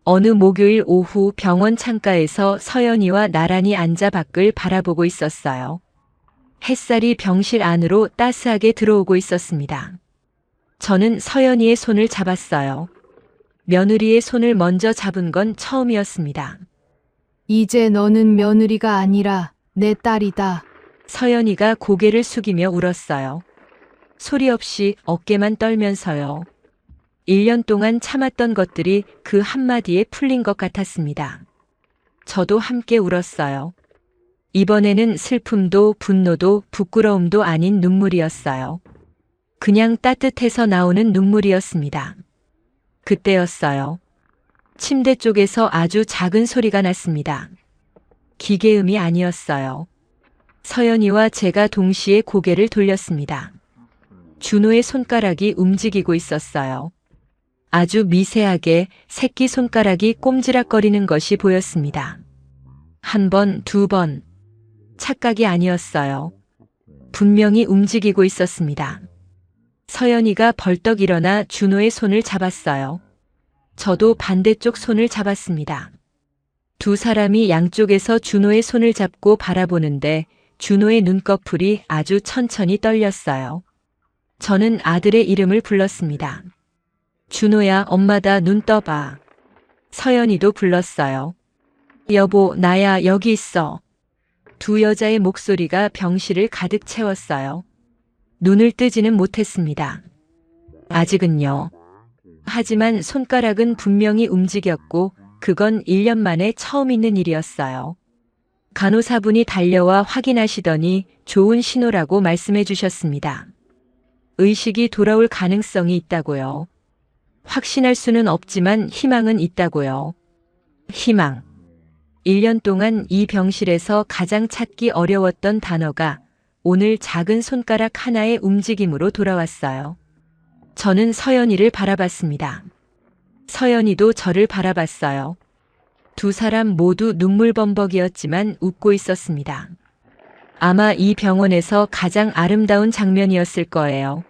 어느 목요일 오후 병원 창가에서 서연이와 나란히 앉아 밖을 바라보고 있었어요. 햇살이 병실 안으로 따스하게 들어오고 있었습니다. 저는 서연이의 손을 잡았어요. 며느리의 손을 먼저 잡은 건 처음이었습니다. 이제 너는 며느리가 아니라 내 딸이다. 서연이가 고개를 숙이며 울었어요. 소리 없이 어깨만 떨면서요. 1년 동안 참았던 것들이 그 한마디에 풀린 것 같았습니다. 저도 함께 울었어요. 이번에는 슬픔도 분노도 부끄러움도 아닌 눈물이었어요. 그냥 따뜻해서 나오는 눈물이었습니다. 그때였어요. 침대 쪽에서 아주 작은 소리가 났습니다. 기계음이 아니었어요. 서연이와 제가 동시에 고개를 돌렸습니다. 준호의 손가락이 움직이고 있었어요. 아주 미세하게 새끼 손가락이 꼼지락거리는 것이 보였습니다. 한 번, 두 번. 착각이 아니었어요. 분명히 움직이고 있었습니다. 서연이가 벌떡 일어나 준호의 손을 잡았어요. 저도 반대쪽 손을 잡았습니다. 두 사람이 양쪽에서 준호의 손을 잡고 바라보는데 준호의 눈꺼풀이 아주 천천히 떨렸어요. 저는 아들의 이름을 불렀습니다. 준호야, 엄마다, 눈 떠봐. 서연이도 불렀어요. 여보, 나야, 여기 있어. 두 여자의 목소리가 병실을 가득 채웠어요. 눈을 뜨지는 못했습니다. 아직은요. 하지만 손가락은 분명히 움직였고 그건 1년 만에 처음 있는 일이었어요. 간호사분이 달려와 확인하시더니 좋은 신호라고 말씀해 주셨습니다. 의식이 돌아올 가능성이 있다고요. 확신할 수는 없지만 희망은 있다고요. 희망. 1년 동안 이 병실에서 가장 찾기 어려웠던 단어가 오늘 작은 손가락 하나의 움직임으로 돌아왔어요. 저는 서연이를 바라봤습니다. 서연이도 저를 바라봤어요. 두 사람 모두 눈물범벅이었지만 웃고 있었습니다. 아마 이 병원에서 가장 아름다운 장면이었을 거예요.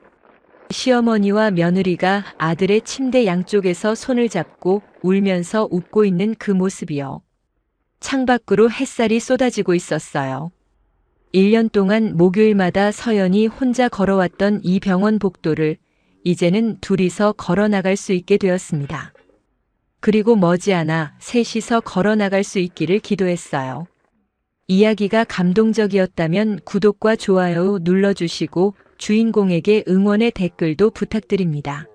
시어머니와 며느리가 아들의 침대 양쪽에서 손을 잡고 울면서 웃고 있는 그 모습이요. 창밖으로 햇살이 쏟아지고 있었어요. 1년 동안 목요일마다 서연이 혼자 걸어왔던 이 병원 복도를 이제는 둘이서 걸어 나갈 수 있게 되었습니다. 그리고 머지않아 셋이서 걸어 나갈 수 있기를 기도했어요. 이야기가 감동적이었다면 구독과 좋아요 눌러주시고 주인공에게 응원의 댓글도 부탁드립니다.